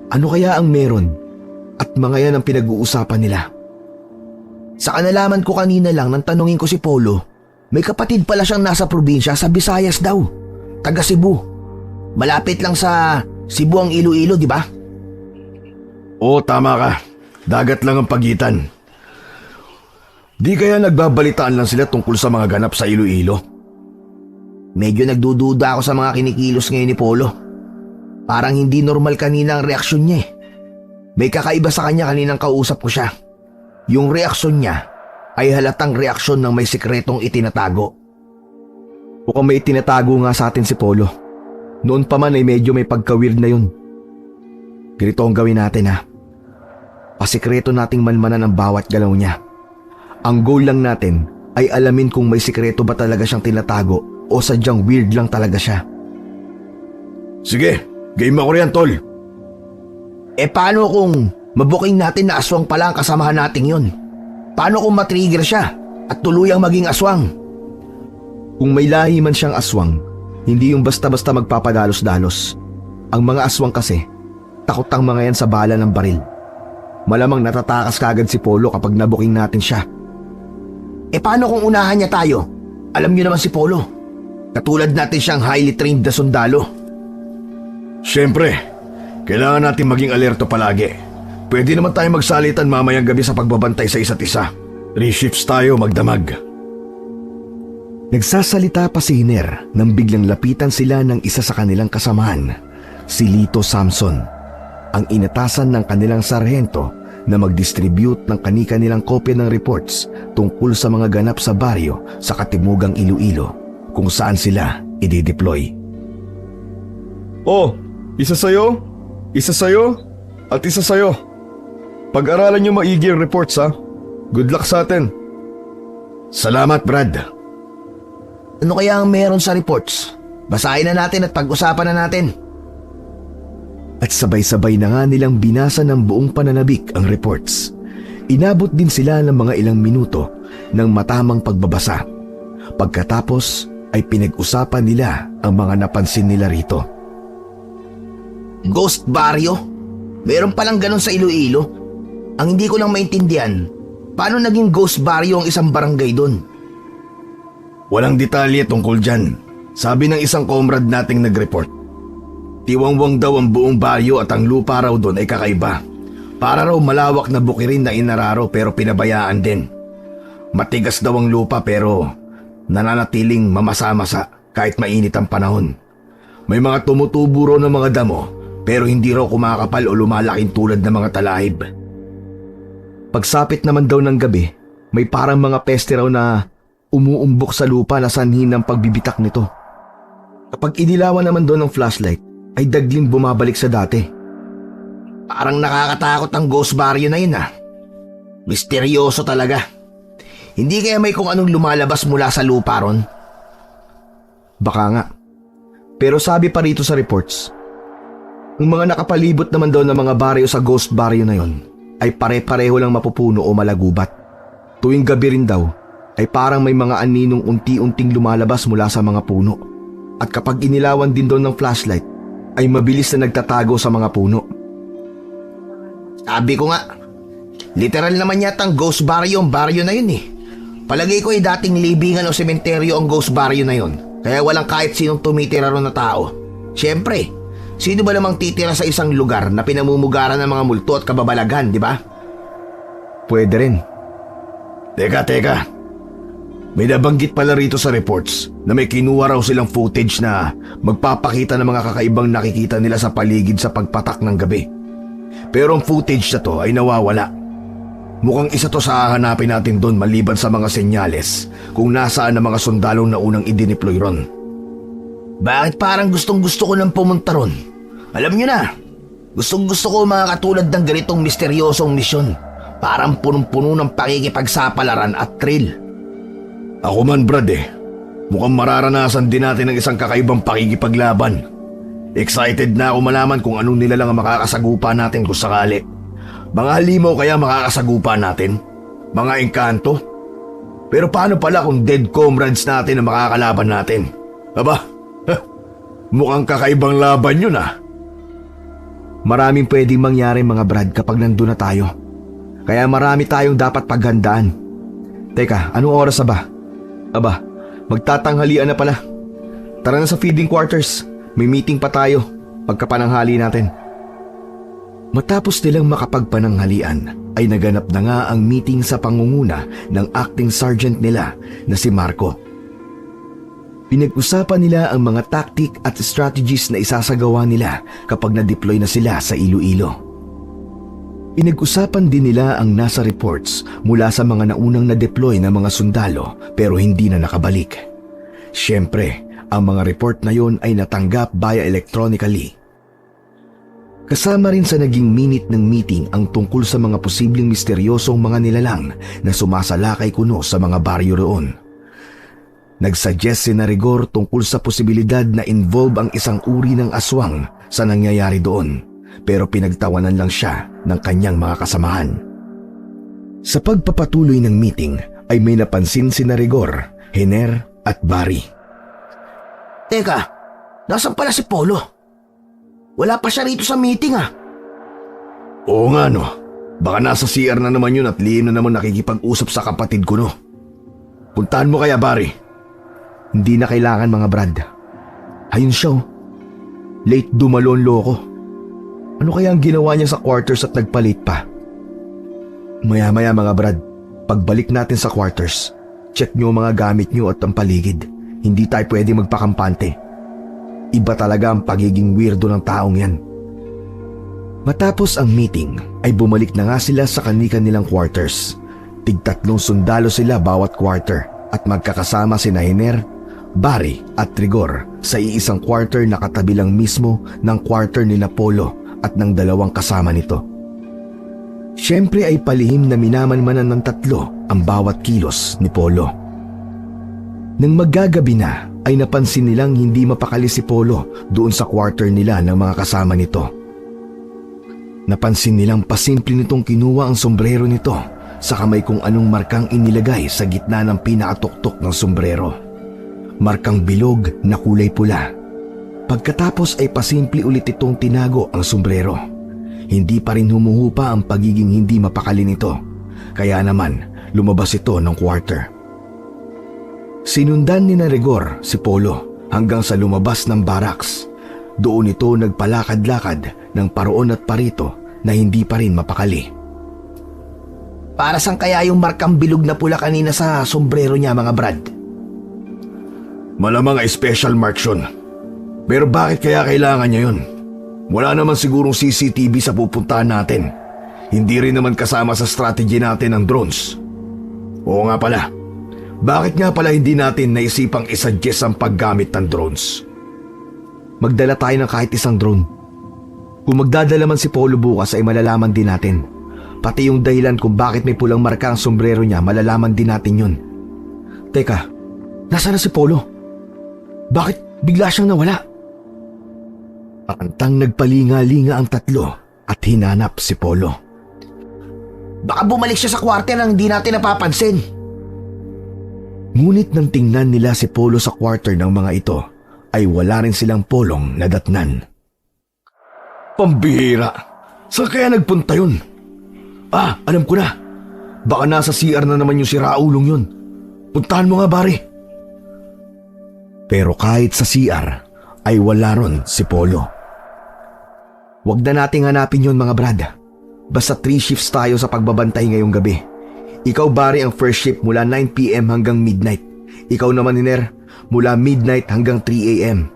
Speaker 1: Ano kaya ang meron? At mga yan ang pinag-uusapan nila.
Speaker 2: Sa kanalaman ko kanina lang nang tanungin ko si Polo, may kapatid pala siyang nasa probinsya sa Visayas daw. Taga Cebu. Malapit lang sa Cebu ang Iloilo, di ba?
Speaker 3: Oo, tama ka. Dagat lang ang pagitan. Di kaya nagbabalitaan lang sila tungkol sa mga ganap sa Iloilo?
Speaker 2: Medyo nagdududa ako sa mga kinikilos ngayon ni Polo. Parang hindi normal kanina ang reaksyon niya May kakaiba sa kanya kaninang kausap ko siya. Yung reaksyon niya ay halatang reaksyon ng may sikretong itinatago.
Speaker 1: Mukhang may itinatago nga sa atin si Polo. Noon pa man ay medyo may pagka-weird na yun. Ganito ang gawin natin Pasikreto nating manmanan ang bawat galaw niya. Ang goal lang natin ay alamin kung may sikreto ba talaga siyang tinatago o sadyang weird lang talaga siya.
Speaker 3: Sige, game ako riyan, tol.
Speaker 2: Paano kung mabuking natin na aswang pala ang kasamahan nating yun? Paano kung matrigger siya at tuluyang maging aswang?
Speaker 1: Kung may lahi man siyang aswang, hindi yung basta-basta magpapadalos-dalos. Ang mga aswang kasi, takot ang mga yan sa bala ng baril. Malamang natatakas kagad si Polo kapag nabuking natin siya.
Speaker 2: Paano kung unahan niya tayo? Alam niyo naman si Polo. Katulad natin siyang highly trained na sundalo.
Speaker 3: Siyempre, kailangan natin maging alerto palagi. Pwede naman tayo magsalitan mamayang gabi sa pagbabantay sa isa't isa. 3 shifts tayo magdamag.
Speaker 1: Nagsasalita pa si Hiner nang biglang lapitan sila ng isa sa kanilang kasamahan, si Lito Samson, ang inatasan ng kanilang sarhento na mag-distribute ng kani-kanilang kopya ng reports tungkol sa mga ganap sa baryo sa Katimugang Iloilo kung saan sila i-deploy.
Speaker 3: Oh, isa sa'yo, at isa sa'yo. Pag-aralan niyo maigi ang reports Good luck sa atin.
Speaker 2: Salamat, Brad. Ano kaya ang meron sa reports? Basahin na natin at pag-usapan na natin.
Speaker 1: At sabay-sabay na nga nilang binasa ng buong pananabik ang reports. Inabot din sila ng mga ilang minuto ng matamang pagbabasa. Pagkatapos ay pinag-usapan nila ang mga napansin nila rito.
Speaker 2: Ghost Barrio? Meron palang ganun sa Iloilo? Ang hindi ko lang maintindihan, paano naging Ghost Barrio ang isang barangay doon?
Speaker 3: Walang detalye tungkol dyan. Sabi ng isang comrade nating nag-report. Tiwangwang daw ang buong baryo at ang lupa raw doon ay kakaiba. Para raw malawak na bukirin na inararo pero pinabayaan din. Matigas daw ang lupa pero nananatiling mamasa-masa kahit mainit ang panahon. May mga tumutubo raw ng mga damo pero hindi raw kumakapal o lumalaking tulad ng mga talahib.
Speaker 1: Pagsapit naman daw ng gabi, may parang mga peste raw na umuumbok sa lupa na sanhi ng pagbibitak nito. Kapag inilawan naman doon ng flashlight, ay dagling bumabalik sa dati.
Speaker 2: Parang nakakatakot ang Ghost Barrio na yun ah. Misteryoso talaga. Hindi kaya may kung anong lumalabas mula sa lupa ron?
Speaker 1: Baka nga. Pero sabi pa rito sa reports, ang mga nakapalibot naman daw ng mga baryo sa Ghost Barrio na yon ay pare-pareho lang mapupuno o malagubat. Tuwing gabi rin daw ay parang may mga aninong unti-unting lumalabas mula sa mga puno. At kapag inilawan din doon ng flashlight, ay mabilis na nagtatago sa mga puno.
Speaker 2: Sabi ko nga, literal naman yata ang Ghost Barrio ang baryo na yun eh. Palagay ko ay dating libingan o sementeryo ang Ghost Barrio na yun. Kaya walang kahit sinong tumitira ron na tao. Siyempre, sino ba namang titira sa isang lugar na pinamumugaran ng mga multo at kababalaghan, di ba?
Speaker 1: Pwede rin.
Speaker 3: Teka. May nabanggit pala rito sa reports na may kinuha raw silang footage na magpapakita ng mga kakaibang nakikita nila sa paligid sa pagpatak ng gabi. Pero ang footage na to ay nawawala. Mukhang isa to sa hahanapin natin doon maliban sa mga senyales kung nasaan ang mga sundalong na unang idineploy ron.
Speaker 2: Bakit parang gustong-gusto ko nang pumunta ron? Alam nyo na, gustong-gusto ko mga katulad ng ganitong misteryosong misyon. Parang punong-puno ng pakikipagsapalaran at thrill.
Speaker 3: Ako man Brad mukhang mararanasan din natin ang isang kakaibang pakikipaglaban. Excited na ako malaman kung anong nila lang ang makakasagupa natin kung sakali. Mga halimaw kaya makakasagupa natin? Mga engkanto? Pero paano pala kung dead comrades natin ang makakalaban natin? Aba, mukhang kakaibang laban yun ah.
Speaker 1: Maraming pwedeng mangyari mga Brad kapag nandun na tayo. Kaya marami tayong dapat paghandaan. Teka, anong oras na ba? Aba, magtatanghalian na pala. Tara na sa feeding quarters. May meeting pa tayo pagkapananghali natin. Matapos nilang makapagpananghalian ay naganap na nga ang meeting sa pangunguna ng acting sergeant nila na si Marco. Pinag-usapan nila ang mga tactic at strategies na isasagawa nila kapag na-deploy na sila sa Iloilo. Pinag-usapan din nila ang nasa reports mula sa mga naunang na-deploy na mga sundalo pero hindi na nakabalik. Siyempre, ang mga report na yon ay natanggap via electronically. Kasama rin sa naging minute ng meeting ang tungkol sa mga posibleng misteryosong mga nilalang na sumasalakay kuno sa mga baryo roon. Nagsuggest si Rigor tungkol sa posibilidad na involve ang isang uri ng aswang sa nangyayari doon. Pero pinagtawanan lang siya ng kanyang mga kasamahan. Sa pagpapatuloy ng meeting ay may napansin si Rigor, Hiner at Barry.
Speaker 2: Teka, nasan pala si Polo? Wala pa siya rito sa meeting ah.
Speaker 3: Oo nga no, baka nasa CR na naman yun at lihim na naman nakikipag-usap sa kapatid ko no. Puntahan mo kaya Barry?
Speaker 1: Hindi na kailangan mga Brad. Ayun siya oh. Late dumalon loko. Ano kaya ang ginawa niya sa quarters at nagpalit pa? Maya-maya mga Brad, pagbalik natin sa quarters, check niyo ang mga gamit niyo at ang paligid. Hindi tayo pwede magpakampante. Iba talaga ang pagiging weirdo ng taong yan. Matapos ang meeting ay bumalik na nga sila sa kanilang quarters. Tig-3 sundalo sila bawat quarter at magkakasama sina Hiner, Barry at Rigor sa iisang quarter na katabi lang mismo ng quarter ni Polo at ng 2 kasama nito. Siyempre ay palihim na minamanmanan ng 3 ang bawat kilos ni Polo. Nang maggagabi na ay napansin nilang hindi mapakali si Polo doon sa quarter nila ng mga kasama nito. Napansin nilang pasimple nitong kinuha ang sombrero nito sa kamay kung anong markang inilagay sa gitna ng pinakatuktok ng sombrero. Markang bilog na kulay pula. Pagkatapos ay pasimple ulit itong tinago ang sombrero. Hindi pa rin humuhupa ang pagiging hindi mapakali nito, kaya naman lumabas ito ng quarter. Sinundan ni na Rigor si Polo hanggang sa lumabas ng barracks. Doon ito nagpalakad-lakad ng paroon at parito na hindi pa rin mapakali.
Speaker 2: Para saan kaya yung markang bilog na pula kanina sa sombrero niya, mga Brad?
Speaker 3: Malamang ay special mark yun. Pero bakit kaya kailangan niya yun? Wala naman sigurong CCTV sa pupuntahan natin. Hindi rin naman kasama sa strategy natin ang drones. Oo nga pala. Bakit nga pala hindi natin naisipang isuggest ang paggamit ng drones?
Speaker 1: Magdala tayo ng kahit isang drone. Kung magdadala man si Polo bukas ay malalaman din natin. Pati yung dahilan kung bakit may pulang marka ang sombrero niya, malalaman din natin yun. Teka, nasaan na si Polo? Bakit bigla siyang nawala? Antang nagpalinga-linga ang tatlo at hinanap si Polo.
Speaker 2: Baka bumalik siya sa kwarto nang hindi natin napapansin.
Speaker 1: Ngunit nang tingnan nila si Polo sa quarter ng mga ito, ay wala rin silang Polong nadatnan.
Speaker 3: Pambihira! Saan kaya nagpunta yun?
Speaker 1: Alam ko na. Baka nasa CR na naman yung siraulong yun. Puntahan mo nga, Barry. Pero kahit sa CR, ay wala ron si Polo. Huwag na nating hanapin yun, mga Brad. Basta 3 shifts tayo sa pagbabantay ngayong gabi. Ikaw, Barry, ang first shift mula 9 p.m. hanggang midnight. Ikaw naman, Niner, mula midnight hanggang 3 a.m.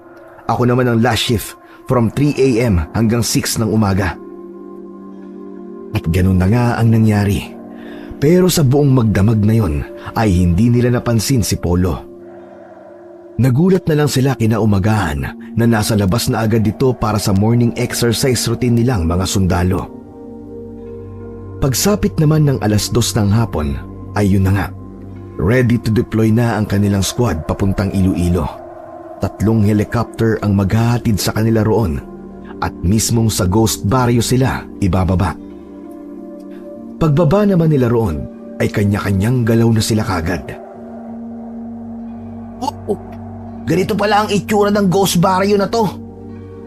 Speaker 1: Ako naman ang last shift from 3 a.m. hanggang 6 ng umaga. At ganun na nga ang nangyari. Pero sa buong magdamag na yon ay hindi nila napansin si Polo. Nagulat na lang sila kinaumagahan na nasa labas na agad ito para sa morning exercise routine nilang mga sundalo. Pagsapit naman ng 2:00 ng hapon ay yun na nga. Ready to deploy na ang kanilang squad papuntang Iloilo. 3 helicopter ang maghahatid sa kanila roon at mismong sa Ghost Barrio sila ibababa. Pagbaba naman nila roon ay kanya-kanyang galaw na sila kagad.
Speaker 2: Ganito pala ang itsura ng Ghost Barrio na to.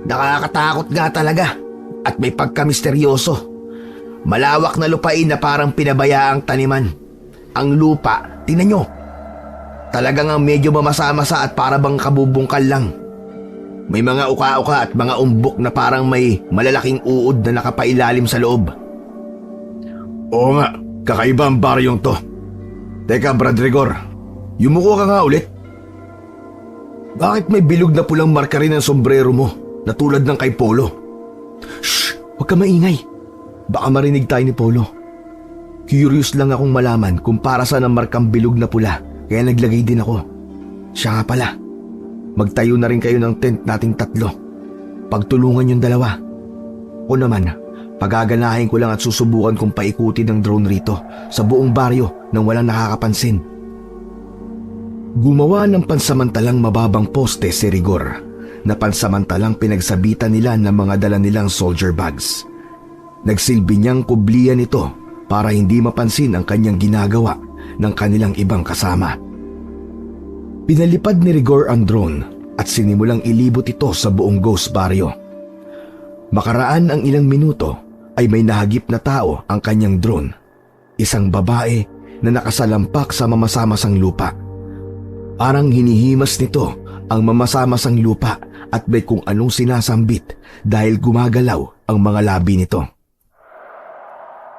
Speaker 2: Nakakatakot nga talaga at may pagka-misteryoso. Malawak na lupain na parang pinabayaang taniman. Ang lupa, tingnan nyo. Talagang ang medyo mamasa-masa at para bang kabubungkal lang. May mga uka-uka at mga umbok na parang may malalaking uod na nakapailalim sa loob.
Speaker 3: Oo nga, kakaiba ang baryong to. Teka, Brad Rigor, yumuko ka nga ulit. Bakit may bilog na pulang marka rin ang sombrero mo na tulad ng kay Polo?
Speaker 1: Shh! Huwag ka maingay. Baka marinig tayo ni Polo. Curious lang akong malaman kung para saan ang markang bilog na pula, kaya naglagay din ako. Siya nga pala. Magtayo na rin kayo ng tent nating 3. Pagtulungan yung 2. O naman, pagaganahin ko lang at susubukan kong paikutin ng drone rito sa buong baryo nang walang nakakapansin. Gumawa ng pansamantalang mababang poste si Rigor na pansamantalang pinagsabitan nila ng mga dala nilang soldier bags. Nagsilbi niyang kublian ito para hindi mapansin ang kanyang ginagawa ng kanilang ibang kasama. Pinalipad ni Rigor ang drone at sinimulang ilibot ito sa buong Ghost Barrio. Makaraan ang ilang minuto ay may nahagip na tao ang kanyang drone. Isang babae na nakasalampak sa mamasamasang lupa. Parang hinihimas nito ang mamasamasang lupa at may kung anong sinasambit dahil gumagalaw ang mga labi nito.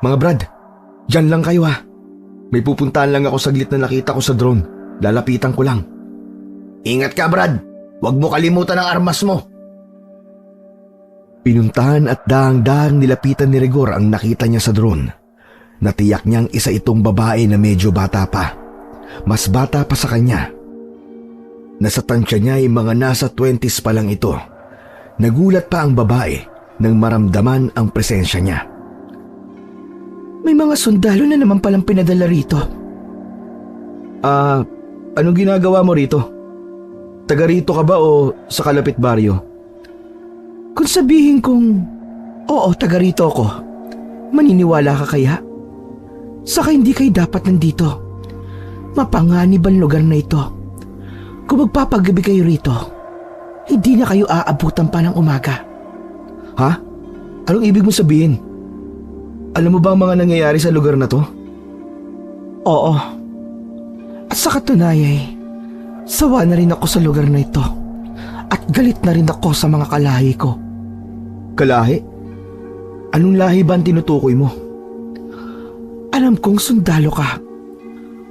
Speaker 1: Mga Brad, dyan lang kayo ha. May pupuntahan lang ako saglit na nakita ko sa drone. Lalapitan ko lang.
Speaker 2: Ingat ka, Brad. Huwag mo kalimutan ang armas mo.
Speaker 1: Pinuntahan at dahang-dahang nilapitan ni Rigor ang nakita niya sa drone. Natiyak niyang isa itong babae na medyo bata pa. Mas bata pa sa kanya. Nasa tansya niya ay mga nasa 20s pa lang ito. Nagulat pa ang babae nang maramdaman ang presensya niya.
Speaker 4: May mga sundalo na naman palang pinadala rito.
Speaker 1: Anong ginagawa mo rito? Taga rito ka ba o sa kalapit baryo?
Speaker 4: Kung sabihin kong, oo, taga rito ako, maniniwala ka kaya? Saka hindi kayo dapat nandito. Mapanganib ang lugar na ito. Kung magpapagabi kayo rito, hindi na kayo aabutan pa ng umaga.
Speaker 3: Ha? Anong ibig mo sabihin? Alam mo ba ang mga nangyayari sa lugar na to?
Speaker 4: Oo. At sa katunayan, sawa na rin ako sa lugar na ito. At galit na rin ako sa mga kalahi ko.
Speaker 3: Kalahi? Anong lahi ba ang tinutukoy mo?
Speaker 4: Alam kong sundalo ka.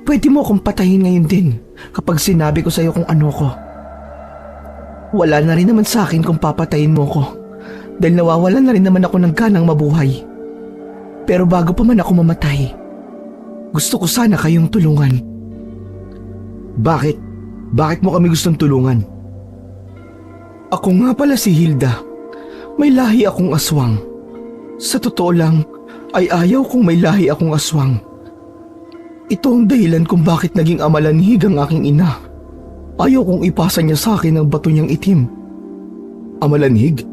Speaker 4: Pwede mo akong patayin ngayon din kapag sinabi ko sa'yo kung ano ko. Wala na rin naman sa akin kung papatayin mo ko dahil nawawalan na rin naman ako ng ganang mabuhay. Pero bago pa man ako mamatay, gusto ko sana kayong tulungan.
Speaker 3: Bakit? Bakit mo kami gustong tulungan?
Speaker 4: Ako nga pala si Hilda. May lahi akong aswang. Sa totoo lang, ay ayaw kong may lahi akong aswang. Ito ang dahilan kung bakit naging amalanhig ang aking ina. Ayaw kong ipasa niya sa akin ang bato niyang itim.
Speaker 3: Amalanhig?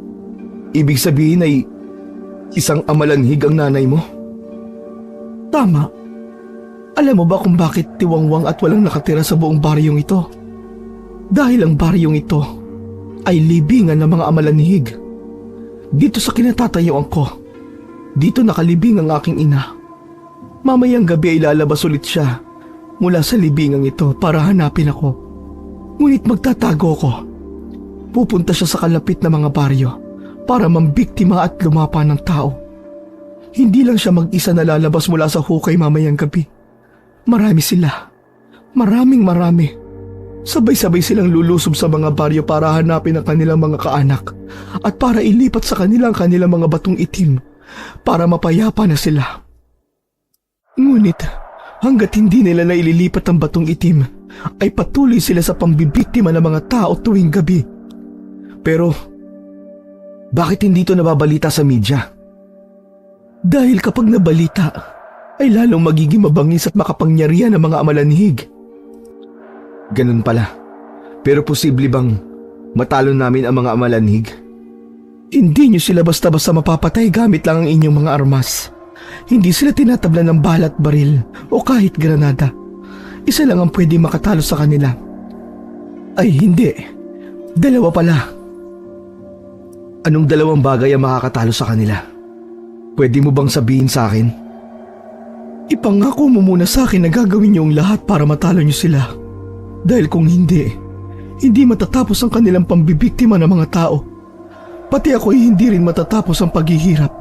Speaker 3: Ibig sabihin ay isang amalanhig ang nanay mo?
Speaker 4: Tama. Alam mo ba kung bakit tiwangwang at walang nakatira sa buong baryong ito? Dahil ang baryong ito ay libingan ng mga amalanhig. Dito sa kinatatayuan ko, dito nakalibing ang aking ina. Mamayang gabi ay lalabas ulit siya mula sa libingang ito para hanapin ako. Ngunit magtatago ko. Pupunta siya sa kalapit na mga baryo para mambiktima at lumapa ng tao. Hindi lang siya mag-isa na lalabas mula sa hukay mamayang gabi. Marami sila. Marami. Sabay-sabay silang lulusob sa mga baryo para hanapin ang kanilang mga kaanak at para ilipat sa kanilang mga batong itim para mapayapa na sila. Ngunit hanggat hindi nila na ililipat ang batong itim, ay patuloy sila sa pambibiktima ng mga tao tuwing gabi.
Speaker 3: Pero, bakit hindi ito nababalita sa media?
Speaker 4: Dahil kapag nabalita, ay lalong magiging mabangis at makapangyarihan ng mga amalanhig.
Speaker 3: Ganun pala. Pero posible bang matalo namin ang mga amalanhig?
Speaker 4: Hindi niyo sila basta-basta mapapatay gamit lang ang inyong mga armas. Hindi sila tinatablan ng bala at baril o kahit granada. Isa lang ang pwede makatalo sa kanila. Ay hindi. Dalawa pala.
Speaker 3: Anong dalawang bagay ang makakatalo sa kanila? Pwede mo bang sabihin sa akin?
Speaker 4: Ipangako mo muna sa akin na gagawin niyo ang lahat para matalo niyo sila. Dahil kung hindi matatapos ang kanilang pambibiktima ng mga tao. Pati ako ay hindi rin matatapos ang paghihirap.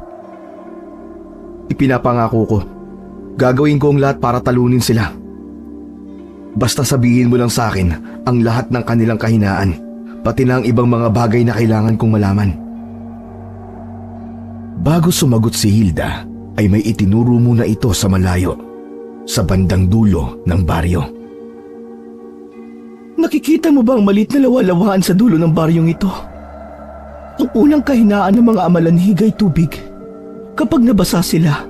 Speaker 3: Ipinapangako ko. Gagawin ko ang lahat para talunin sila. Basta sabihin mo lang sa akin ang lahat ng kanilang kahinaan, pati na ang ibang mga bagay na kailangan kong malaman. Bago sumagot si Hilda, ay may itinuro muna ito sa malayo, sa bandang dulo ng baryo.
Speaker 4: Nakikita mo ba ang maliit na lawalawaan sa dulo ng baryong ito? Ang unang kahinaan ng mga amalanhig ay tubig. Kapag nabasa sila,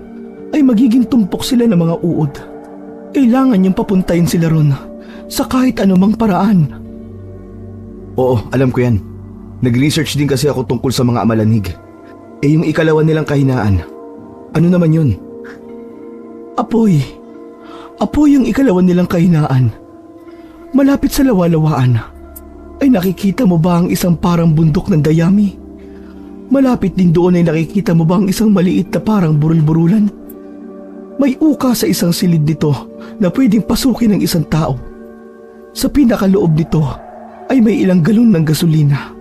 Speaker 4: ay magiging tumpok sila ng mga uod. Kailangan niyang papuntayin sila ron sa kahit anumang paraan.
Speaker 3: Oo, alam ko yan. Nag-research din kasi ako tungkol sa mga amalanhig. Yung ikalawa nilang kahinaan, ano naman yun?
Speaker 4: Apoy. Apoy ang ikalawa nilang kahinaan. Malapit sa lawalawaan, ay nakikita mo ba ang isang parang bundok ng dayami? Malapit din doon ay nakikita mo ba ang isang maliit na parang burul-burulan? May uka sa isang silid nito na pwedeng pasukin ng isang tao. Sa pinakaloob nito ay may ilang galon ng gasolina.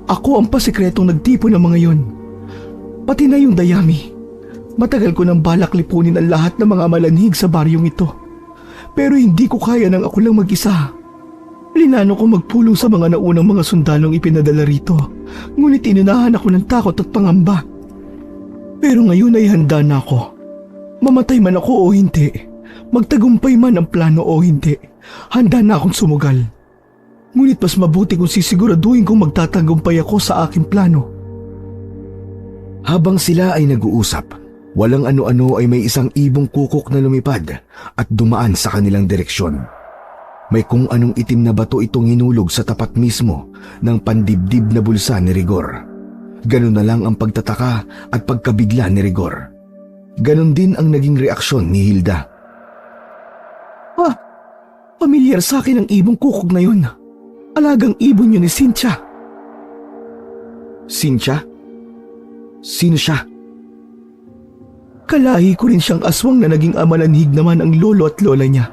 Speaker 4: Ako ang pasikretong nagtipon ng mga yon. Pati na yung dayami. Matagal ko nang balak lipunin ang lahat ng mga malanhig sa baryong ito. Pero hindi ko kaya nang ako lang mag-isa. Linano ko magpulong sa mga naunang mga sundalong ipinadala rito. Ngunit inunahan ako ng takot at pangamba. Pero ngayon ay handa na ako. Mamatay man ako o hindi, magtagumpay man ang plano o hindi, handa na akong sumugal. Ngunit mas mabuti kung sisiguraduhin kong magtatagumpay ako sa aking plano.
Speaker 1: Habang sila ay nag-uusap, walang ano-ano ay may isang ibong kukok na lumipad at dumaan sa kanilang direksyon. May kung anong itim na bato itong hinulog sa tapat mismo ng pandibdib na bulsa ni Rigor. Ganun na lang ang pagtataka at pagkabigla ni Rigor. Ganon din ang naging reaksyon ni Hilda.
Speaker 4: Pamilyar sa akin ang ibong kukog na yun. Alagang ibon yun ni Cynthia.
Speaker 1: Cynthia? Sino siya?
Speaker 4: Kalahi ko rin siyang aswang na naging amalanhig naman ang lolo at lola niya.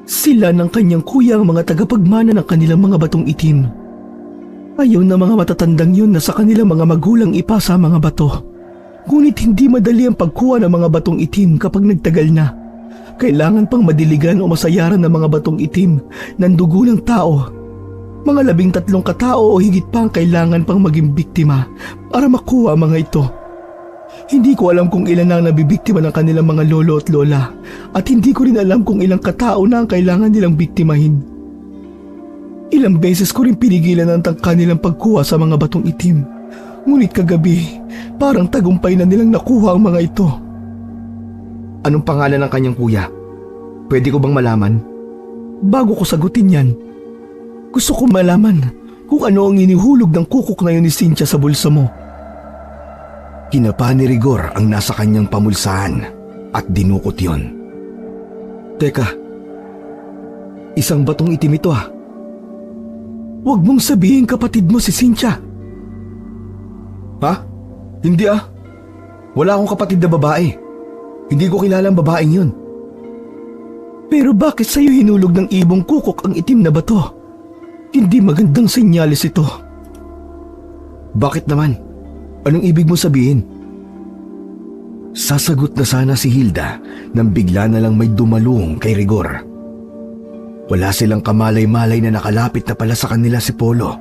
Speaker 4: Sila ng kanyang kuya ang mga tagapagmana ng kanilang mga batong itim. Ayaw na mga matatandang yun na sa kanilang mga magulang ipasa ang mga bato. Ngunit hindi madali ang pagkuha ng mga batong itim kapag nagtagal na. Kailangan pang madiligan o masayaran ng mga batong itim ng dugo ng tao. Mga 13 katao o higit pa ang kailangan pang maging biktima para makuha ang mga ito. Hindi ko alam kung ilan ang nabibiktima ng kanilang mga lolo at lola at hindi ko rin alam kung ilang katao na ang kailangan nilang biktimahin. Ilang beses ko rin pinigilan ang kanilang pagkuha sa mga batong itim. Ngunit kagabi, parang tagumpay na nilang nakuha ang mga ito.
Speaker 1: Anong pangalan ng kanyang kuya? Pwede ko bang malaman?
Speaker 4: Bago ko sagutin yan, gusto ko malaman kung ano ang inihulog ng kukok na yun ni Cynthia sa bulsa mo.
Speaker 1: Kinapa ni Rigor ang nasa kanyang pamulsahan at dinukot yon. Teka, isang batong itim ito ah.
Speaker 4: Huwag mong sabihin kapatid mo si Cynthia.
Speaker 1: Ha? Hindi ah. Wala akong kapatid na babae. Hindi ko kilala ang babaeng yun.
Speaker 4: Pero bakit sa'yo hinulog ng ibong kukok ang itim na bato? Hindi magandang senyales ito.
Speaker 1: Bakit naman? Anong ibig mo sabihin? Sasagot na sana si Hilda nang bigla na lang may dumalong kay Rigor. Wala silang kamalay-malay na nakalapit na pala sa kanila si Polo,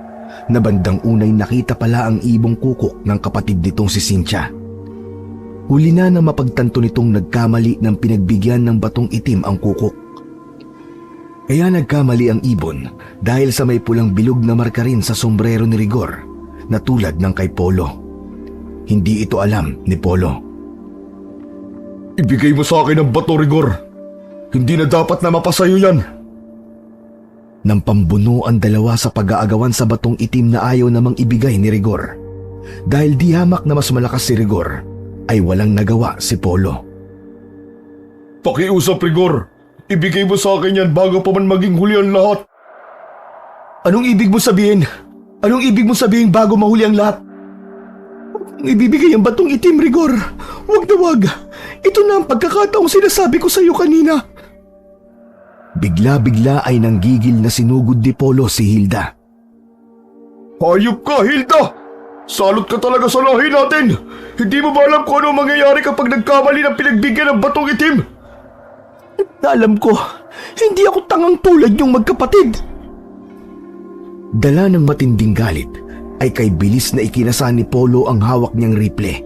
Speaker 1: na bandang unay nakita pala ang ibong kukok ng kapatid nitong si Cynthia. Huli na mapagtanto nitong nagkamali ng pinagbigyan ng batong itim ang kukok. Kaya nagkamali ang ibon dahil sa may pulang bilog na marka rin sa sombrero ni Rigor na tulad ng kay Polo. Hindi ito alam ni Polo.
Speaker 3: Ibigay mo sa akin ang bato, Rigor. Hindi na dapat na mapasayo yan.
Speaker 1: Nang pambuno ang dalawa sa pag-aagawan sa batong itim na ayaw namang ibigay ni Rigor. Dahil di hamak na mas malakas si Rigor, ay walang nagawa si Polo.
Speaker 3: Pakiusap, Rigor. Ibigay mo sa akin yan bago pa man maging huli ang lahat.
Speaker 1: Anong ibig mo sabihin? Anong ibig mo sabihin bago mahuli ang lahat?
Speaker 4: Ibibigay ang batong itim, Rigor. Huwag na wag. Ito na ang pagkakataong sinasabi ko sa iyo kanina.
Speaker 1: Bigla-bigla ay nanggigil na sinugod ni Polo si Hilda.
Speaker 3: Hayop ka, Hilda! Salot ka talaga sa lahi natin! Hindi mo ba alam kung ano mangyayari kapag nagkamali ng pinagbigyan ng batong itim?
Speaker 4: Alam ko, hindi ako tangang tulad yung magkapatid.
Speaker 1: Dala ng matinding galit ay kay bilis na ikinasa ni Polo ang hawak niyang rifle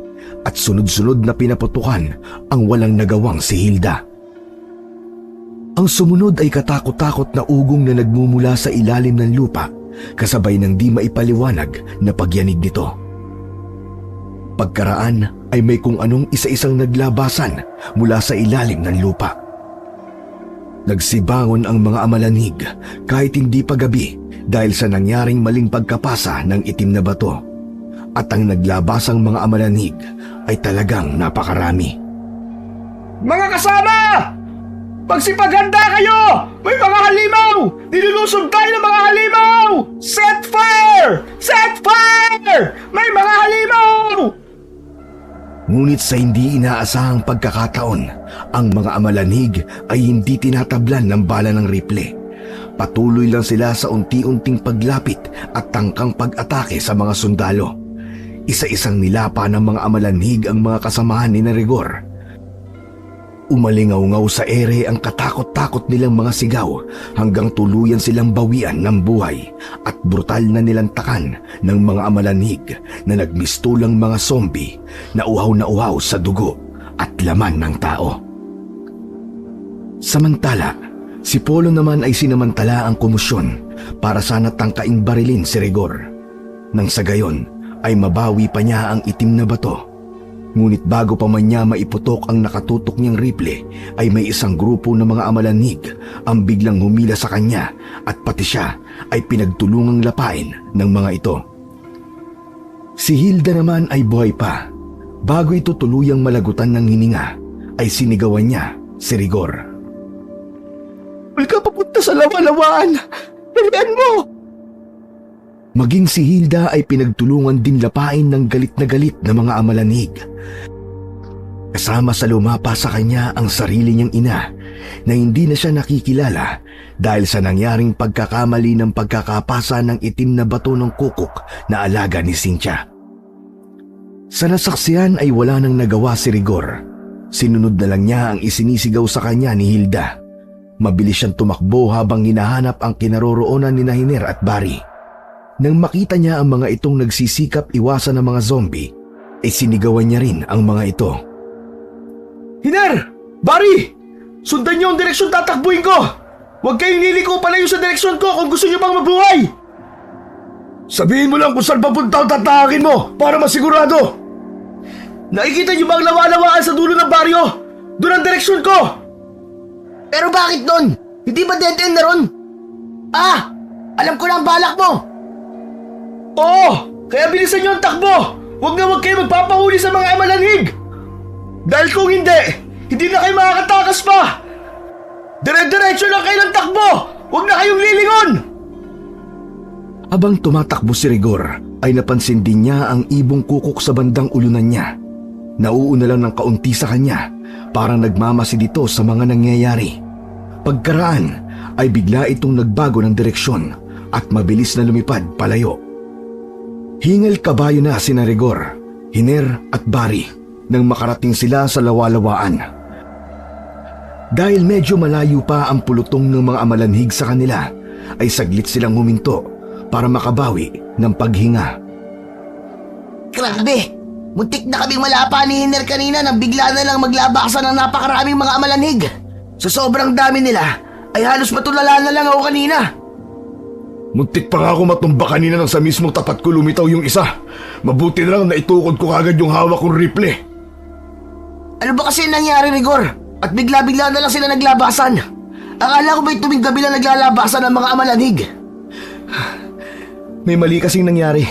Speaker 1: at sunod-sunod na pinaputukan ang walang nagawang si Hilda. Ang sumunod ay katakot-takot na ugong na nagmumula sa ilalim ng lupa kasabay ng di maipaliwanag na pagyanig nito. Pagkaraan ay may kung anong isa-isang naglabasan mula sa ilalim ng lupa. Nagsibangon ang mga amalanhig kahit hindi pa gabi dahil sa nangyaring maling pagkapasa ng itim na bato. At ang naglabasang mga amalanhig ay talagang napakarami.
Speaker 3: Mga kasama! Magsipaghanda kayo! May mga halimaw! Nilulusog tayo ng mga halimaw! Set fire! Set fire! May mga halimaw!
Speaker 1: Ngunit sa hindi inaasahang pagkakataon, ang mga amalanhig ay hindi tinatablan ng bala ng rifle. Patuloy lang sila sa unti-unting paglapit at tangkang pag-atake sa mga sundalo. Isa-isang nilapa ng mga amalanhig ang mga kasamahan ni Rigor. Umalingaw-ngaw sa ere ang katakot-takot nilang mga sigaw hanggang tuluyan silang bawian ng buhay at brutal na nilantakan ng mga amalanhig na nagmistulang mga zombie na uhaw sa dugo at laman ng tao. Samantala, si Polo naman ay sinamantala ang komosyon para sana tangkaing barilin si Rigor. Nang sa gayon ay mabawi pa niya ang itim na bato. Ngunit bago pa man niya maiputok ang nakatutok niyang rifle ay may isang grupo ng mga amalanhig ang biglang humila sa kanya at pati siya ay pinagtulungang lapain ng mga ito. Si Hilda naman ay buhay pa. Bago ito tuluyang malagutan ng hininga, ay sinigawan niya si Rigor.
Speaker 4: Huwag ka papunta sa lawa-lawaan! Dalian mo!
Speaker 1: Maging si Hilda ay pinagtulungan din lapain ng galit na mga amalanhig. Kasama sa lumapa sa kanya ang sarili niyang ina na hindi na siya nakikilala dahil sa nangyaring pagkakamali ng pagkakapasa ng itim na bato ng kukok na alaga ni Cynthia. Sa nasaksihan ay wala nang nagawa si Rigor. Sinunod na lang niya ang isinisigaw sa kanya ni Hilda. Mabilis siyang tumakbo habang hinahanap ang kinaroroonan ni Hiner at Barry. Nang makita niya ang mga itong nagsisikap iwasan ng mga zombie, ay sinigawan niya rin ang mga ito.
Speaker 3: Hiner! Barry! Sundan niyo ang direksyon tatakbuhin ko! Huwag kayong liliko palayo sa direksyon ko kung gusto niyo pang mabuhay! Sabihin mo lang kung saan papunta ang tatahakin mo para masigurado! Nakikita niyo ba ang lawa-lawaan sa dulo ng baryo? Doon ang direksyon ko!
Speaker 2: Pero bakit doon? Hindi ba dead end na ron? Ah! Alam ko na ang balak mo!
Speaker 3: Oo! Kaya bilisan niyo ang takbo! Huwag kayo magpapahuli sa mga amalanhig! Dahil kung hindi na kayo makakatakas pa! Dire-diretso lang kayo ng takbo! Huwag na kayong lilingon!
Speaker 1: Habang tumatakbo si Rigor, ay napansin din niya ang ibong kukok sa bandang ulunan niya. Nauuna lang ng kaunti sa kanya, parang nagmamasid ito sa mga nangyayari. Pagkaraan ay bigla itong nagbago ng direksyon at mabilis na lumipad palayo. Hingal kabayo na sina Rigor, Hiner at Barry nang makarating sila sa lawa-lawaan. Dahil medyo malayo pa ang pulutong ng mga amalanhig sa kanila, ay saglit silang huminto para makabawi ng paghinga.
Speaker 2: Grabe! Muntik na kaming malapa ni Hiner kanina nang bigla na lang maglabakasan ng napakaraming mga amalanhig. Sa sobrang dami nila, ay halos matulala na lang ako kanina.
Speaker 3: Muntik pa nga ako matumba kanina nang sa mismong tapat ko lumitaw yung isa. Mabuti na lang na itukod ko kagad yung hawak kong rifle.
Speaker 2: Ano ba kasi nangyari, Rigor? At bigla-bigla na lang sila naglabasan. Akala ko ba'y tuwing gabi lang naglalabasan ng mga amalanhig?
Speaker 3: May mali kasing nangyari.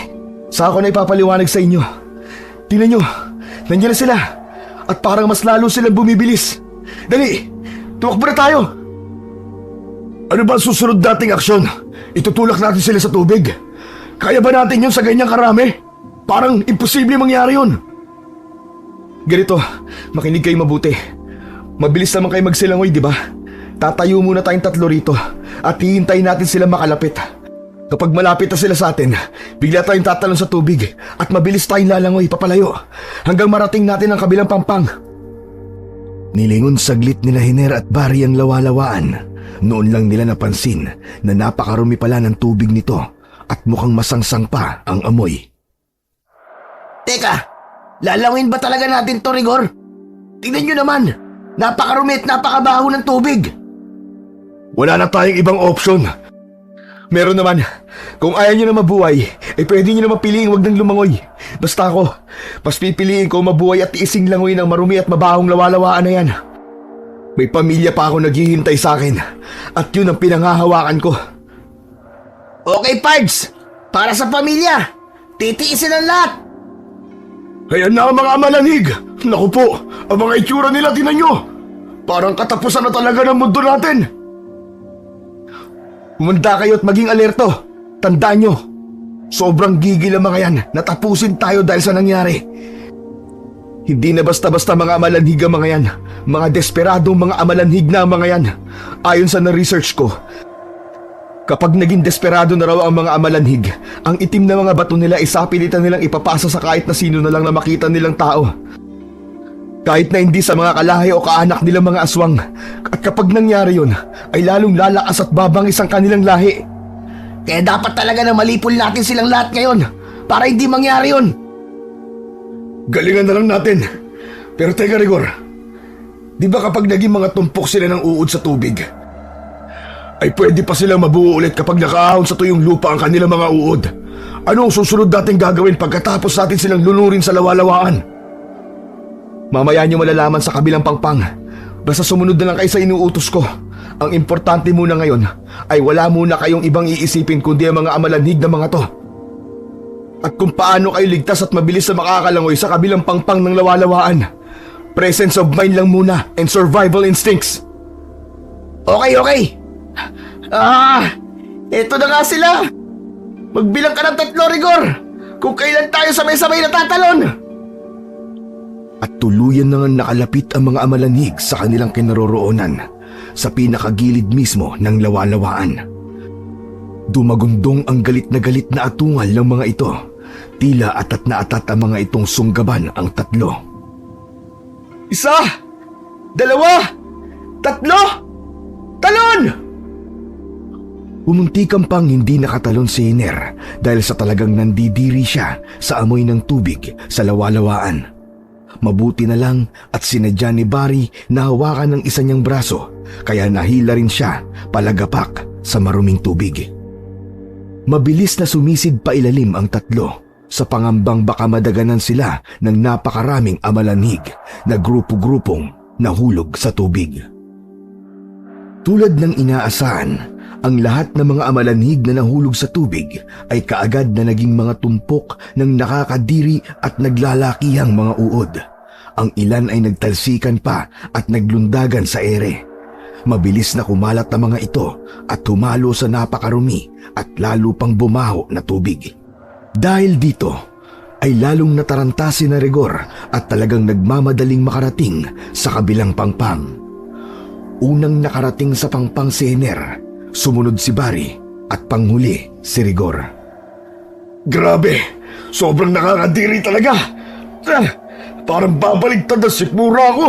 Speaker 3: Sa ako na ipapaliwanag sa inyo. Tingnan nyo, nandiyan na sila. At parang mas lalo silang bumibilis. Dali, tumakbo na tayo. Ano ba ang susunod nating aksyon? Itutulak natin sila sa tubig. Kaya ba natin yun sa ganyang karami? Parang imposible mangyari yun. Ganito, makinig kayo mabuti. Mabilis naman kayo magsilangoy, di ba? Tatayo muna tayong 3 rito at hihintayin natin sila makalapit. Kapag malapit na sila sa atin, bigla tayong tatalon sa tubig at mabilis tayong lalangoy papalayo hanggang marating natin ang kabilang pampang.
Speaker 1: Nilingon saglit nila Hiner at Barry ang lawa-lawaan. Noon lang nila napansin na napakarumi pala ng tubig nito at mukhang masangsang pa ang amoy.
Speaker 2: Teka, lalangin ba talaga natin to, Rigor? Tingnan nyo naman, napakarumi at napakabaho ng tubig.
Speaker 3: Wala na tayong ibang option. Meron naman, kung ayaw nyo na mabuhay, ay pwede nyo na mapiliing wag nang lumangoy. Basta ako, mas pipiliin ko mabuhay at tiising langoy ng marumi at mabahong lawalawaan na yan. May pamilya pa ako naghihintay sa akin at yun ang pinanghahawakan ko.
Speaker 2: Okay, Pards, para sa pamilya, titiisin ang lahat.
Speaker 3: Ayan na ang mga amalanhig. Naku po, ang mga itsura nila tinan nyo. Parang katapusan na talaga ng mundo natin. Humanda kayo at maging alerto. Tandaan nyo, sobrang gigil ang mga yan. Natapusin tayo dahil sa nangyari. Hindi na basta-basta mga amalanhig ang mga yan. Mga desperadong mga amalanhig na ang mga yan. Ayon sa na-research ko, kapag naging desperado na raw ang mga amalanhig, ang itim na mga bato nila isapilitan nilang ipapasa sa kahit na sino na lang na makita nilang tao. Kahit na hindi sa mga kalahi o kaanak nilang mga aswang. At kapag nangyari yun, ay lalong lalakas at babangis ang kanilang lahi.
Speaker 2: Kaya dapat talaga na malipol natin silang lahat ngayon para hindi mangyari yun.
Speaker 3: Galingan na lang natin. Pero teka, Rigor, di ba kapag naging mga tumpok sila ng uod sa tubig, ay pwede pa silang mabuo ulit kapag nakaahon sa tuyong lupa ang kanilang mga uod? Ano ang susunod natin gagawin pagkatapos natin silang lunurin sa lawa-lawaan? Mamaya nyo malalaman sa kabilang pangpang. Basta sumunod na lang kayo sa inuutos ko. Ang importante muna ngayon ay wala muna kayong ibang iisipin kundi ang mga amalanhig na mga to. At kung paano kayo ligtas at mabilis na makakalangoy sa kabilang pangpang ng lawalawaan. Presence of mind lang muna and survival instincts.
Speaker 2: Okay. Eto na nga sila. Magbilang ka ng 3, Rigor. Kung kailan tayo sabay-sabay natatalon.
Speaker 1: At tuluyan na nga nakalapit ang mga amalanhig sa kanilang kinaroroonan sa pinakagilid mismo ng lawalawaan. Dumagundong ang galit na atungal ng mga ito. Tila atat na atat ang mga itong sunggaban ang 3.
Speaker 3: 1, 2, 3, talon!
Speaker 1: Umuntikan pang hindi nakatalon si Hiner dahil sa talagang nandidiri siya sa amoy ng tubig sa lawalawaan. Mabuti na lang at sinadya ni Barry na hawakan ng isa niyang braso kaya nahila rin siya palagapak sa maruming tubig. Mabilis na sumisid pa ilalim ang 3 sa pangambang baka madaganan sila ng napakaraming amalanhig na grupo-grupong nahulog sa tubig. Tulad ng inaasahan, ang lahat ng mga amalanhig na nahulog sa tubig ay kaagad na naging mga tumpok ng nakakadiri at naglalakihang mga uod. Ang ilan ay nagtalsikan pa at naglundagan sa ere. Mabilis na kumalat ang mga ito at humalo sa napakarumi at lalo pang bumaho na tubig. Dahil dito ay lalong nataranta si Rigor at talagang nagmamadaling makarating sa kabilang pangpang. Unang nakarating sa pangpang si Hiner, sumunod si Barry at panghuli si Rigor.
Speaker 3: Grabe! Sobrang nakakadiri talaga! Parang babaligtad na sikmura ako!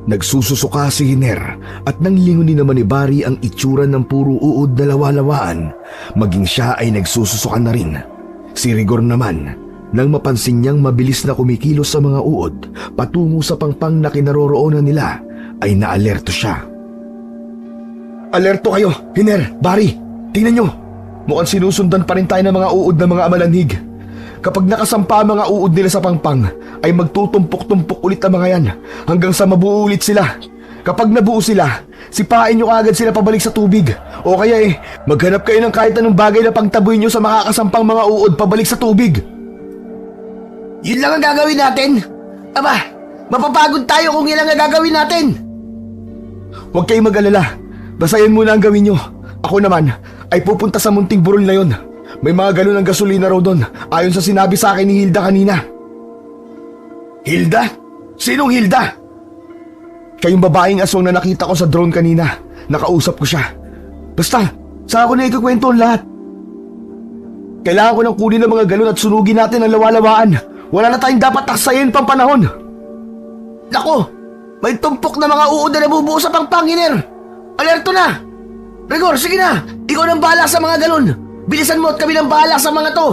Speaker 1: Nagsususuka si Hiner at nang lingunin naman ni Barry ang itsura ng puro uod na lawalawaan, maging siya ay nagsususuka na rin. Si Rigor naman, nang mapansin niyang mabilis na kumikilos sa mga uod patungo sa pangpang na kinaroroonan nila, ay naalerto siya.
Speaker 3: Alerto kayo, Hiner, Barry! Tingnan nyo! Mukhang sinusundan pa rin tayo ng mga uod ng mga amalanhig. Kapag nakasampa ang mga uod nila sa pangpang, ay magtutumpok-tumpok ulit ang mga yan hanggang sa mabuo ulit sila. Kapag nabuo sila, sipain nyo agad sila pabalik sa tubig. O kaya maghanap kayo ng kahit anong bagay na pangtaboy nyo sa makakasampang mga uod pabalik sa tubig.
Speaker 2: Yun lang ang gagawin natin. Aba, mapapagod tayo kung yun lang ang gagawin natin.
Speaker 3: Huwag kayong mag-alala. Basta yan muna ang gawin nyo. Ako naman ay pupunta sa munting burol na yon. May mga galon ng gasolina raw doon, ayon sa sinabi sa akin ni Hilda kanina. Hilda? Sinong Hilda? Kayong babaeng aswang na nakita ko sa drone kanina. Nakausap ko siya. Basta, saan ako na ikukwento ang lahat? Kailangan ko nang kunin ang mga galon at sunugin natin ang lawalawaan. Wala na tayong dapat taksayin pang panahon.
Speaker 2: Naku, may tumpok na mga uod na nabubuo sa pangpang, Hiner. Alerto na! Rigor, sige na! Ikaw nang bahala sa mga galon! Bilisan mo at kami nang bahala sa mga to!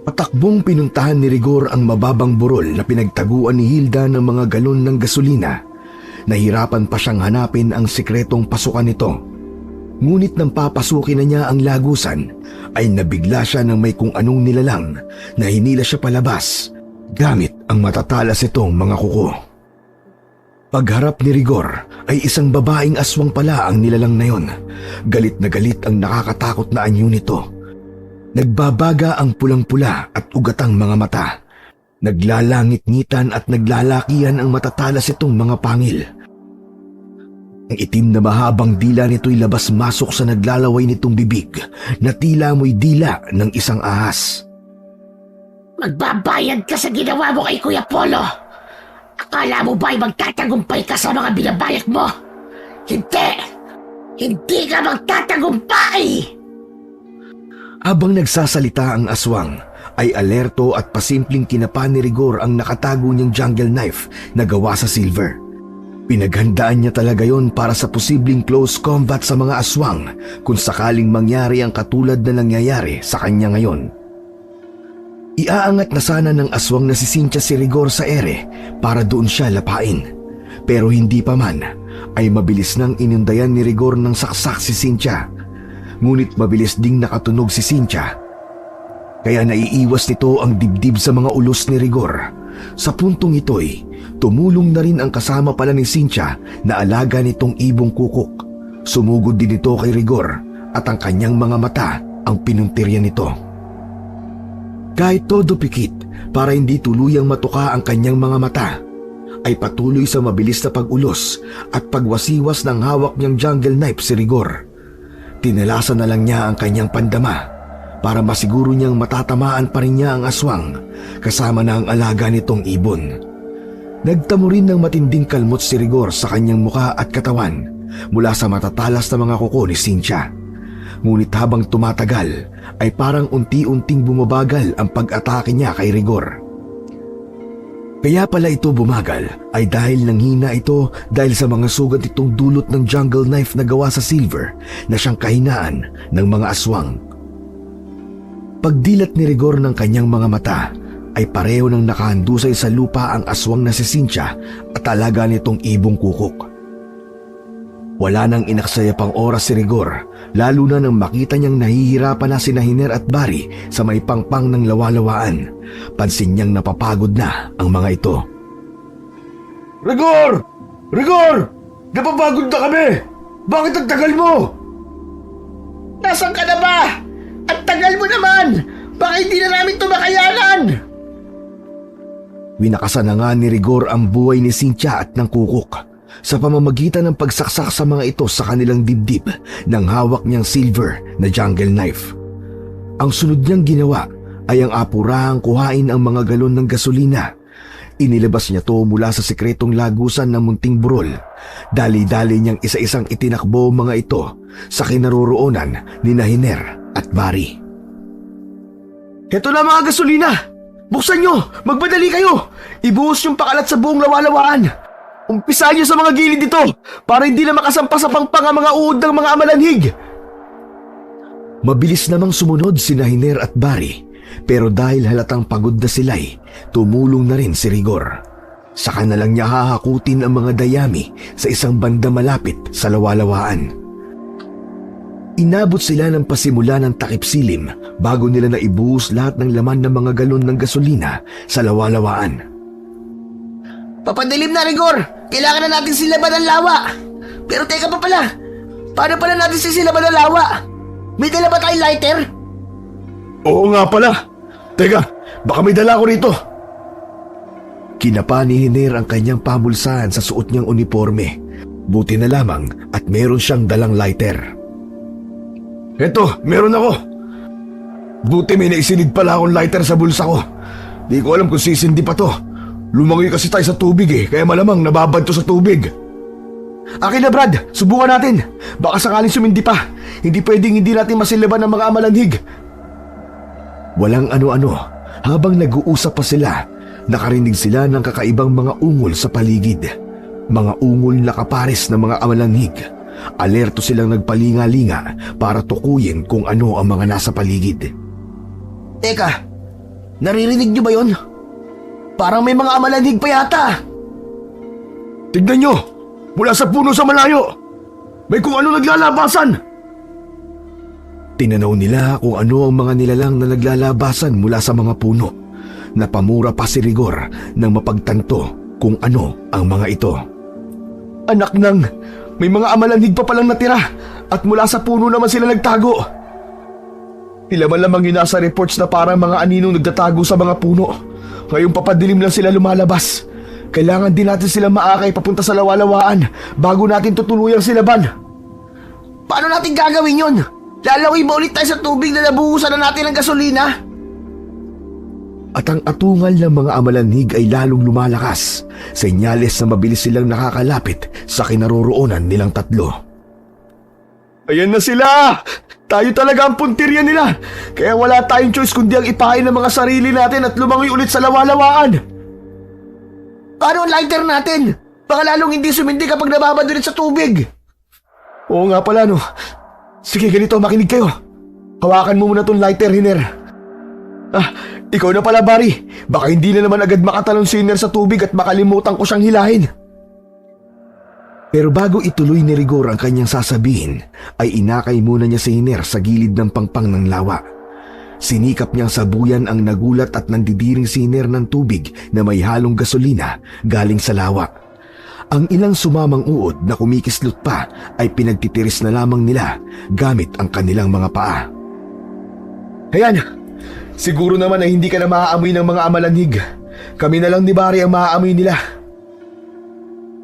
Speaker 1: Patakbong pinuntahan ni Rigor ang mababang burol na pinagtaguan ni Hilda ng mga galon ng gasolina. Nahirapan pa siyang hanapin ang sikretong pasukan nito. Ngunit nang papasukin na niya ang lagusan, ay nabigla siya ng may kung anong nilalang na hinila siya palabas gamit ang matatalas itong mga kuko. Pagharap ni Rigor ay isang babaeng aswang pala ang nilalang na yon. Galit na galit ang nakakatakot na anyo nito. Nagbabaga ang pulang-pula at ugatang mga mata. Naglalangit-ngitan at naglalakihan ang matatalas itong mga pangil. Ang itim na mahabang dila nito'y labas-masok sa naglalaway nitong bibig na tila mo'y dila ng isang ahas.
Speaker 5: Magbabayad ka sa ginawa mo kay Kuya Polo! Akala mo ba'y magtatagumpay ka sa mga binabayad mo? Hindi! Hindi ka magtatagumpay!
Speaker 1: Habang nagsasalita ang aswang, ay alerto at pasimpleng kinapa ni Rigor ang nakatago niyang jungle knife na gawa sa silver. Pinaghandaan niya talaga yon para sa posibleng close combat sa mga aswang kung sakaling mangyari ang katulad na nangyayari sa kanya ngayon. Iaangat na sana ng aswang na si Cynthia si Rigor sa ere para doon siya lapain. Pero hindi pa man, ay mabilis nang inundayan ni Rigor ng saksak si Cynthia. Ngunit mabilis ding nakatunog si Cynthia. Kaya naiiwas nito ang dibdib sa mga ulos ni Rigor. Sa puntong ito'y tumulong na rin ang kasama pala ni Cynthia na alaga nitong ibong kukok. Sumugod din ito kay Rigor at ang kanyang mga mata ang pinuntirya nito. Kahit todo pikit para hindi tuluyang matuka ang kanyang mga mata, ay patuloy sa mabilis na pag-ulos at pagwasiwas ng hawak niyang jungle knife si Rigor. Tinalasan na lang niya ang kanyang pandama para masiguro niyang matatamaan pa rin niya ang aswang kasama na ang alaga nitong ibon. Nagtamo rin ng matinding kalmot si Rigor sa kanyang muka at katawan mula sa matatalas na mga kuko ni Cynthia. Ngunit habang tumatagal ay parang unti-unting bumabagal ang pag-atake niya kay Rigor. Kaya pala ito bumagal ay dahil nanghina ito dahil sa mga sugat itong dulot ng jungle knife na gawa sa silver na siyang kahinaan ng mga aswang. Pagdilat ni Rigor ng kanyang mga mata ay pareho ng nakahandusay sa lupa ang aswang na si Cynthia at alaga nitong ibong kukok. Wala nang inaksaya pang oras si Rigor, lalo na nang makita niyang nahihirapan na sina Hiner at Barry sa may pangpang ng lawalawaan. Pansin niyang napapagod na ang mga ito.
Speaker 3: Rigor! Rigor! Napapagod na kami! Bakit ang tagal mo?
Speaker 2: Nasaan ka na ba? Ang tagal mo naman! Baka hindi na namin ito makayanan!
Speaker 1: Winakasan na nga ni Rigor ang buhay ni Cynthia at ng kukok sa pamamagitan ng pagsaksak sa mga ito sa kanilang dibdib ng hawak niyang silver na jungle knife. Ang sunod niyang ginawa ay ang apurahang kuhain ang mga galon ng gasolina. Inilabas niya to mula sa sikretong lagusan ng munting burol. Dali-dali niyang isa-isang itinakbo mga ito sa kinaroroonan ni Hiner at Barry.
Speaker 3: Heto na mga gasolina! Buksan nyo! Magmadali kayo! Ibuhos yung pakalat sa buong lawalawaan! Umpisahan nyo sa mga gilid dito para hindi na makasampa sa pangpang ang mga uod ng mga amalanhig!
Speaker 1: Mabilis namang sumunod sina Hiner at Barry, pero dahil halatang pagod na sila'y tumulong na rin si Rigor. Saka na lang niya hahakutin ang mga dayami sa isang banda malapit sa lawalawaan. Inabot sila ng pasimula ng takip silim bago nila naibuhos lahat ng laman ng mga galon ng gasolina sa lawalawaan.
Speaker 2: Papadilim na, Rigor! Kailangan na natin silaban ang lawa! Pero teka pa pala! Paano pala natin sisilaban ang lawa? May dala ba tayong lighter?
Speaker 3: Oo nga pala! Teka, baka may dala ko rito!
Speaker 1: Kinapa ni Hiner ang kanyang pamulsahan sa suot niyang uniforme. Buti na lamang at meron siyang dalang lighter.
Speaker 3: Eto, meron ako! Buti may naisinid pala akong lighter sa bulsa ko. Di ko alam kung sisindi pa to. Lumangoy kasi tayo sa tubig kaya malamang nababad to sa tubig. Akin na Brad, subukan natin. Baka sakaling sumindi pa. Hindi pwedeng hindi natin masilaban ng mga amalanhig.
Speaker 1: Walang ano-ano, habang nag-uusap pa sila, nakarinig sila ng kakaibang mga ungol sa paligid. Mga ungol na kapares ng mga amalanhig. Alerto silang nagpalinga-linga para tukuyin kung ano ang mga nasa paligid.
Speaker 2: Teka, naririnig niyo ba yun? Parang may mga amalanhig pa yata.
Speaker 3: Tignan nyo! Mula sa puno sa malayo! May kung ano naglalabasan!
Speaker 1: Tinanaw nila kung ano ang mga nilalang na naglalabasan mula sa mga puno. Napamura pa si Rigor nang mapagtanto kung ano ang mga ito.
Speaker 3: Anak nang, may mga amalanhig pa palang natira at mula sa puno naman sila nagtago. Ilaman lamang yun nasa reports na parang mga aninong nagtatago sa mga puno. Ngayong papadilim lang sila lumalabas. Kailangan din natin sila maakay papunta sa lawalawaan bago natin tutuluyang silaban.
Speaker 2: Paano natin gagawin yun? Lalawin ba ulit tayo sa tubig na nabuhusan na natin ng gasolina?
Speaker 1: At ang atungal ng mga amalanhig ay lalong lumalakas. Senyales na mabilis silang nakakalapit sa kinaroroonan nilang tatlo.
Speaker 3: Ayan na sila! Tayo talaga ang puntirya nila. Kaya wala tayong choice kundi ang ipahin ng mga sarili natin at lumangoy ulit sa lawalawaan.
Speaker 2: Paano ang lighter natin? Baka lalong hindi sumindi kapag nababad ulit sa tubig.
Speaker 3: Oo nga pala no. Sige ganito, makinig kayo. Hawakan mo muna tong lighter, Hiner. Ikaw na pala Barry. Baka hindi na naman agad makatalon si Hiner sa tubig at makalimutan ko siyang hilahin.
Speaker 1: Pero bago ituloy ni Rigor ang kanyang sasabihin, ay inakay muna niya si Hiner sa gilid ng pangpang ng lawa. Sinikap niyang sabuyan ang nagulat at nandidiring si Hiner ng tubig na may halong gasolina galing sa lawa. Ang ilang sumamang uod na kumikislot pa ay pinagtitiris na lamang nila gamit ang kanilang mga paa.
Speaker 3: Ayan, siguro naman ay hindi ka na maaamoy ng mga amalanhig. Kami na lang ni Barry ang maaamoy nila.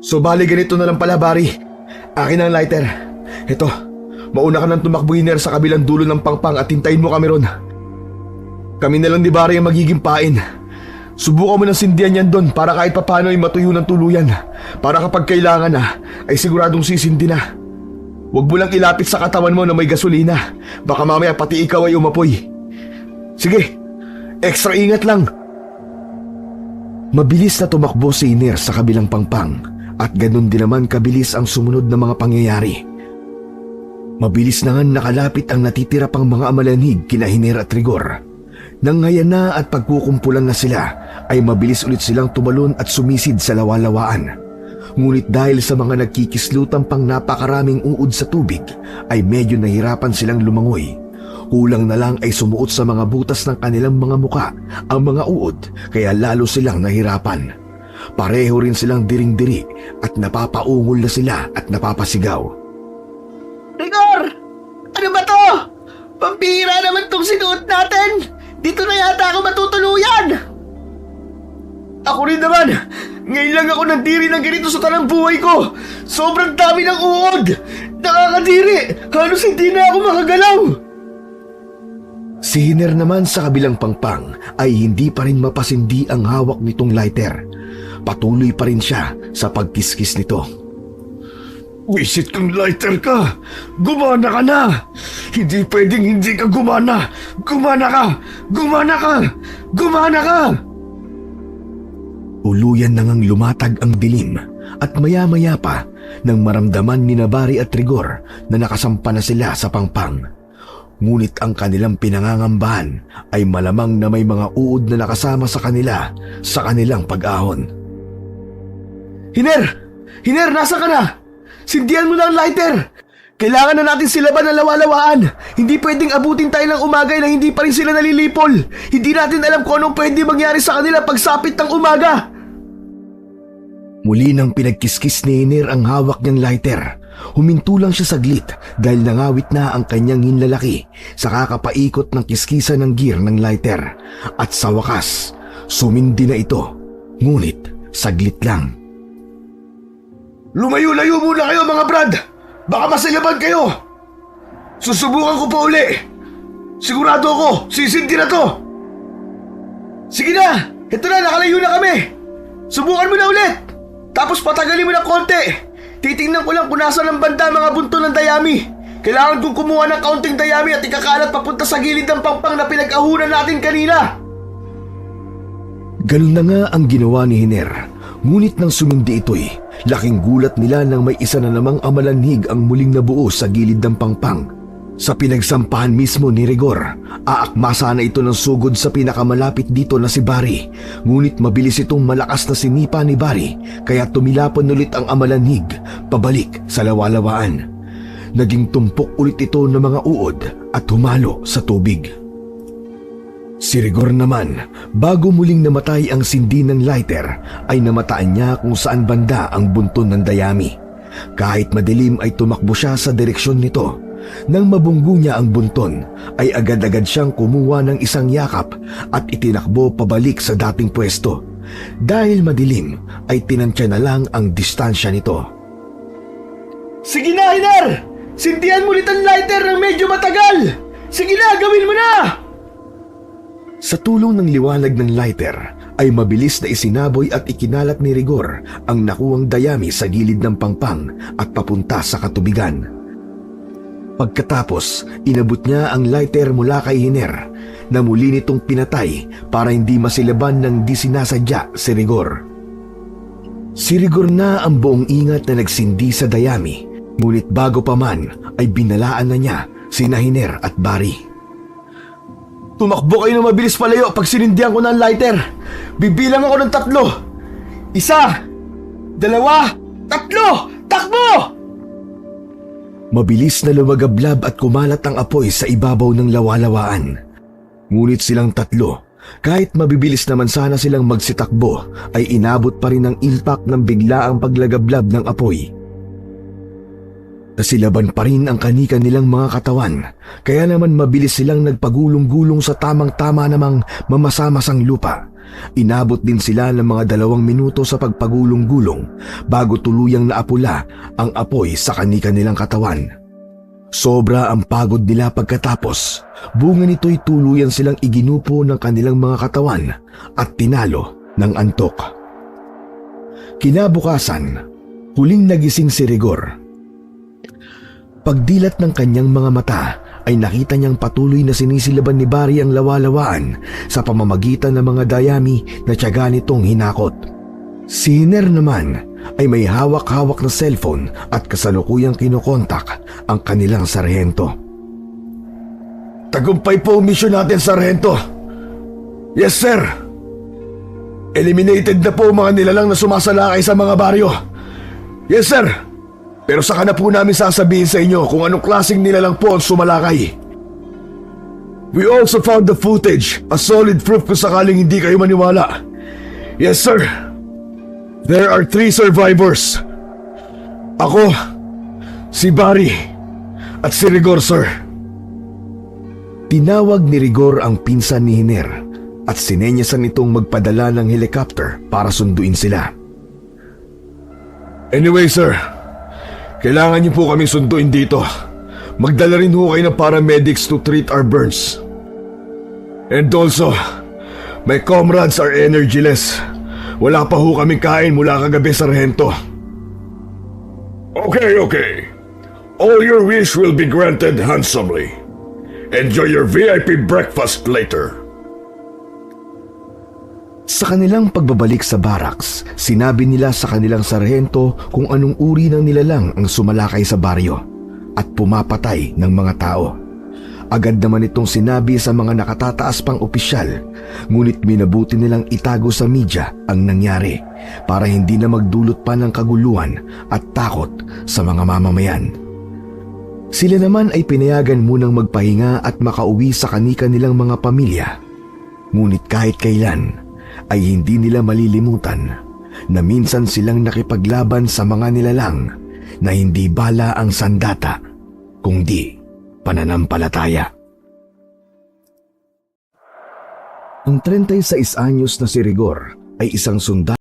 Speaker 3: So bali ganito na lang pala, Barry. Akin ang lighter. Ito, mauna ka nang tumakbo, Hiner, sa kabilang dulo ng pangpang at hintayin mo kami ron. Kami na lang ni Barry ang magiging pain. Subukan mo ng sindihan yan doon para kahit papano ay matuyo ng tuluyan. Para kapag kailangan na, ay siguradong sisindi na. Huwag mo lang ilapit sa katawan mo na may gasolina. Baka mamaya pati ikaw ay umapoy. Sige, extra ingat lang.
Speaker 1: Mabilis na tumakbo si Hiner sa kabilang pangpang at ganun din naman kabilis ang sumunod na mga pangyayari. Mabilis na nga nakalapit ang natitira pang mga amalanhig kina Hiner at Rigor. Nang ngayon na at pagkukumpulan na sila, ay mabilis ulit silang tumalon at sumisid sa lawalawaan. Ngunit dahil sa mga nagkikislutang pang napakaraming uod sa tubig, ay medyo nahirapan silang lumangoy. Kulang na lang ay sumuot sa mga butas ng kanilang mga muka ang mga uod, kaya lalo silang nahirapan. Pareho rin silang diring-diri at napapaungol na sila at napapasigaw.
Speaker 2: Rigor! Ano ba to? Pampira naman tong sinuot natin! Dito na yata ako matutuluyan!
Speaker 3: Ako rin naman! Ngayon lang ako nandiri ng ganito sa tanang buhay ko! Sobrang dami ng uod! Nakakadiri! Halos hindi na ako makagalaw!
Speaker 1: Si Hiner naman sa kabilang pangpang ay hindi pa rin mapasindi ang hawak nitong lighter. Patuloy pa rin siya sa pagkiskis nito.
Speaker 3: Wisit kang lighter ka! Gumana ka na! Hindi pwedeng hindi ka gumana! Gumana ka! Gumana ka! Gumana ka!
Speaker 1: Uluyan na ngang lumatag ang dilim at maya-maya pa nang maramdaman ni Barry at Rigor na nakasampa na sila sa pangpang. Ngunit ang kanilang pinangangambahan ay malamang na may mga uod na nakasama sa kanila sa kanilang pag-ahon.
Speaker 3: Hiner! Hiner, nasa ka na? Sindihan mo na ang lighter! Kailangan na natin silaban ng lawalawaan! Hindi pwedeng abutin tayo ng umagay na hindi pa rin sila nalilipol! Hindi natin alam kung anong pwede mangyari sa kanila pagsapit ng umaga!
Speaker 1: Muli nang pinagkiskis ni Hiner ang hawak niyang lighter. Huminto lang siya saglit dahil nangawit na ang kanyang hinlalaki sa kakapaikot ng kiskisan ng gear ng lighter. At sa wakas, sumindi na ito. Ngunit saglit lang.
Speaker 3: Lumayo-layo muna kayo mga brad! Baka masilaban kayo! Susubukan ko pa uli! Sigurado ako, sisindi na to! Sige na! Ito na, nakalayo na kami! Subukan mo na ulit! Tapos patagalin mo ng konti! Titingnan ko lang kung nasa ng banda mga bunto ng dayami. Kailangan kong kumuha ng kaunting dayami at ikakalat papunta sa gilid ng pangpang na pinag-ahunan natin kanina.
Speaker 1: Ganun na nga ang ginawa ni Hiner. Ngunit nang sumindi ito'y, laking gulat nila nang may isa na namang amalanhig ang muling nabuo sa gilid ng pangpang. Sa pinagsampahan mismo ni Rigor, aakma sana ito ng sugod sa pinakamalapit dito na si Barry. Ngunit mabilis itong malakas na sinipa ni Barry, kaya tumilapon ulit ang amalanhig pabalik sa lawalawaan. Naging tumpok ulit ito ng mga uod at humalo sa tubig. Si Rigor naman, bago muling namatay ang sindi ng lighter, ay namataan niya kung saan banda ang bunton ng dayami. Kahit madilim ay tumakbo siya sa direksyon nito. Nang mabunggo niya ang bunton, ay agad-agad siyang kumuha ng isang yakap at itinakbo pabalik sa dating pwesto. Dahil madilim, ay tinantya na lang ang distansya nito.
Speaker 3: Sige na, Hiner! Sindihan mo ulit ang lighter ng medyo matagal! Sige na, gawin mo na!
Speaker 1: Sa tulong ng liwanag ng lighter, ay mabilis na isinaboy at ikinalat ni Rigor ang nakuwang dayami sa gilid ng pangpang at papunta sa katubigan. Pagkatapos, inabot niya ang lighter mula kay Hiner na muli nitong pinatay para hindi masilaban ng di sinasadya si Rigor. Si Rigor na ang buong ingat na nagsindi sa dayami, ngunit bago pa man ay binalaan na niya sina Hiner at Barry.
Speaker 3: Tumakbo kayo na mabilis palayo pag sinindihan ko ng lighter. Bibilang ako ng 3. 1, 2, 3, takbo!
Speaker 1: Mabilis na lumagablab at kumalat ang apoy sa ibabaw ng lawalawaan. Ngunit silang tatlo, kahit mabibilis naman sana silang magsitakbo, ay inabot pa rin ang impact ng biglaang paglagablab ng apoy. Nasilaban pa rin ang kanika nilang mga katawan, kaya naman mabilis silang nagpagulong-gulong sa tamang-tama namang mamasa-masang lupa. Inabot din sila ng mga 2 minuto sa pagpagulong-gulong bago tuluyang naapula ang apoy sa kanika nilang katawan. Sobra ang pagod nila pagkatapos, bunga nito'y tuluyan silang iginupo ng kanilang mga katawan at tinalo ng antok. Kinabukasan, huling nagising si Rigor. Pagdilat ng kanyang mga mata ay nakita niyang patuloy na sinisilaban ni Barry ang lawalawaan sa pamamagitan ng mga dayami na tiyaga nitong hinakot. Si Hiner naman ay may hawak-hawak na cellphone at kasalukuyang kinokontak ang kanilang sarhento.
Speaker 3: Tagumpay po ang misyon natin, Sargento. Yes, sir. Eliminated na po ang mga nilalang na sumasalakay sa mga baryo. Yes, sir. Pero saka na po namin sasabihin sa inyo kung anong klaseng nilalang po ang sumalakay. We also found the footage, a solid proof kung sakaling hindi kayo maniwala. Yes, sir. There are 3 survivors. Ako, si Barry, at si Rigor, sir.
Speaker 1: Tinawag ni Rigor ang pinsan ni Hiner at sinenyasan itong magpadala ng helicopter para sunduin sila.
Speaker 3: Anyway, sir. Kailangan niyo po kaming sunduin dito. Magdala rin ho kayo ng paramedics to treat our burns. And also, my comrades are energyless. Wala pa ho kaming kain mula kagabi, Sargento. Okay. All your wish will be granted handsomely. Enjoy your VIP breakfast later.
Speaker 1: Sa kanilang pagbabalik sa barracks, sinabi nila sa kanilang sarhento kung anong uri ng nilalang ang sumalakay sa baryo at pumapatay ng mga tao. Agad naman itong sinabi sa mga nakatataas pang opisyal, ngunit minabuti nilang itago sa media ang nangyari para hindi na magdulot pa ng kaguluhan at takot sa mga mamamayan. Sila naman ay pinayagan munang magpahinga at makauwi sa kanika nilang mga pamilya. Ngunit kahit kailan ay hindi nila malilimutan na minsan silang nakipaglaban sa mga nilalang na hindi bala ang sandata, kundi pananampalataya. Ang 36 anyos na si Rigor ay isang sundalo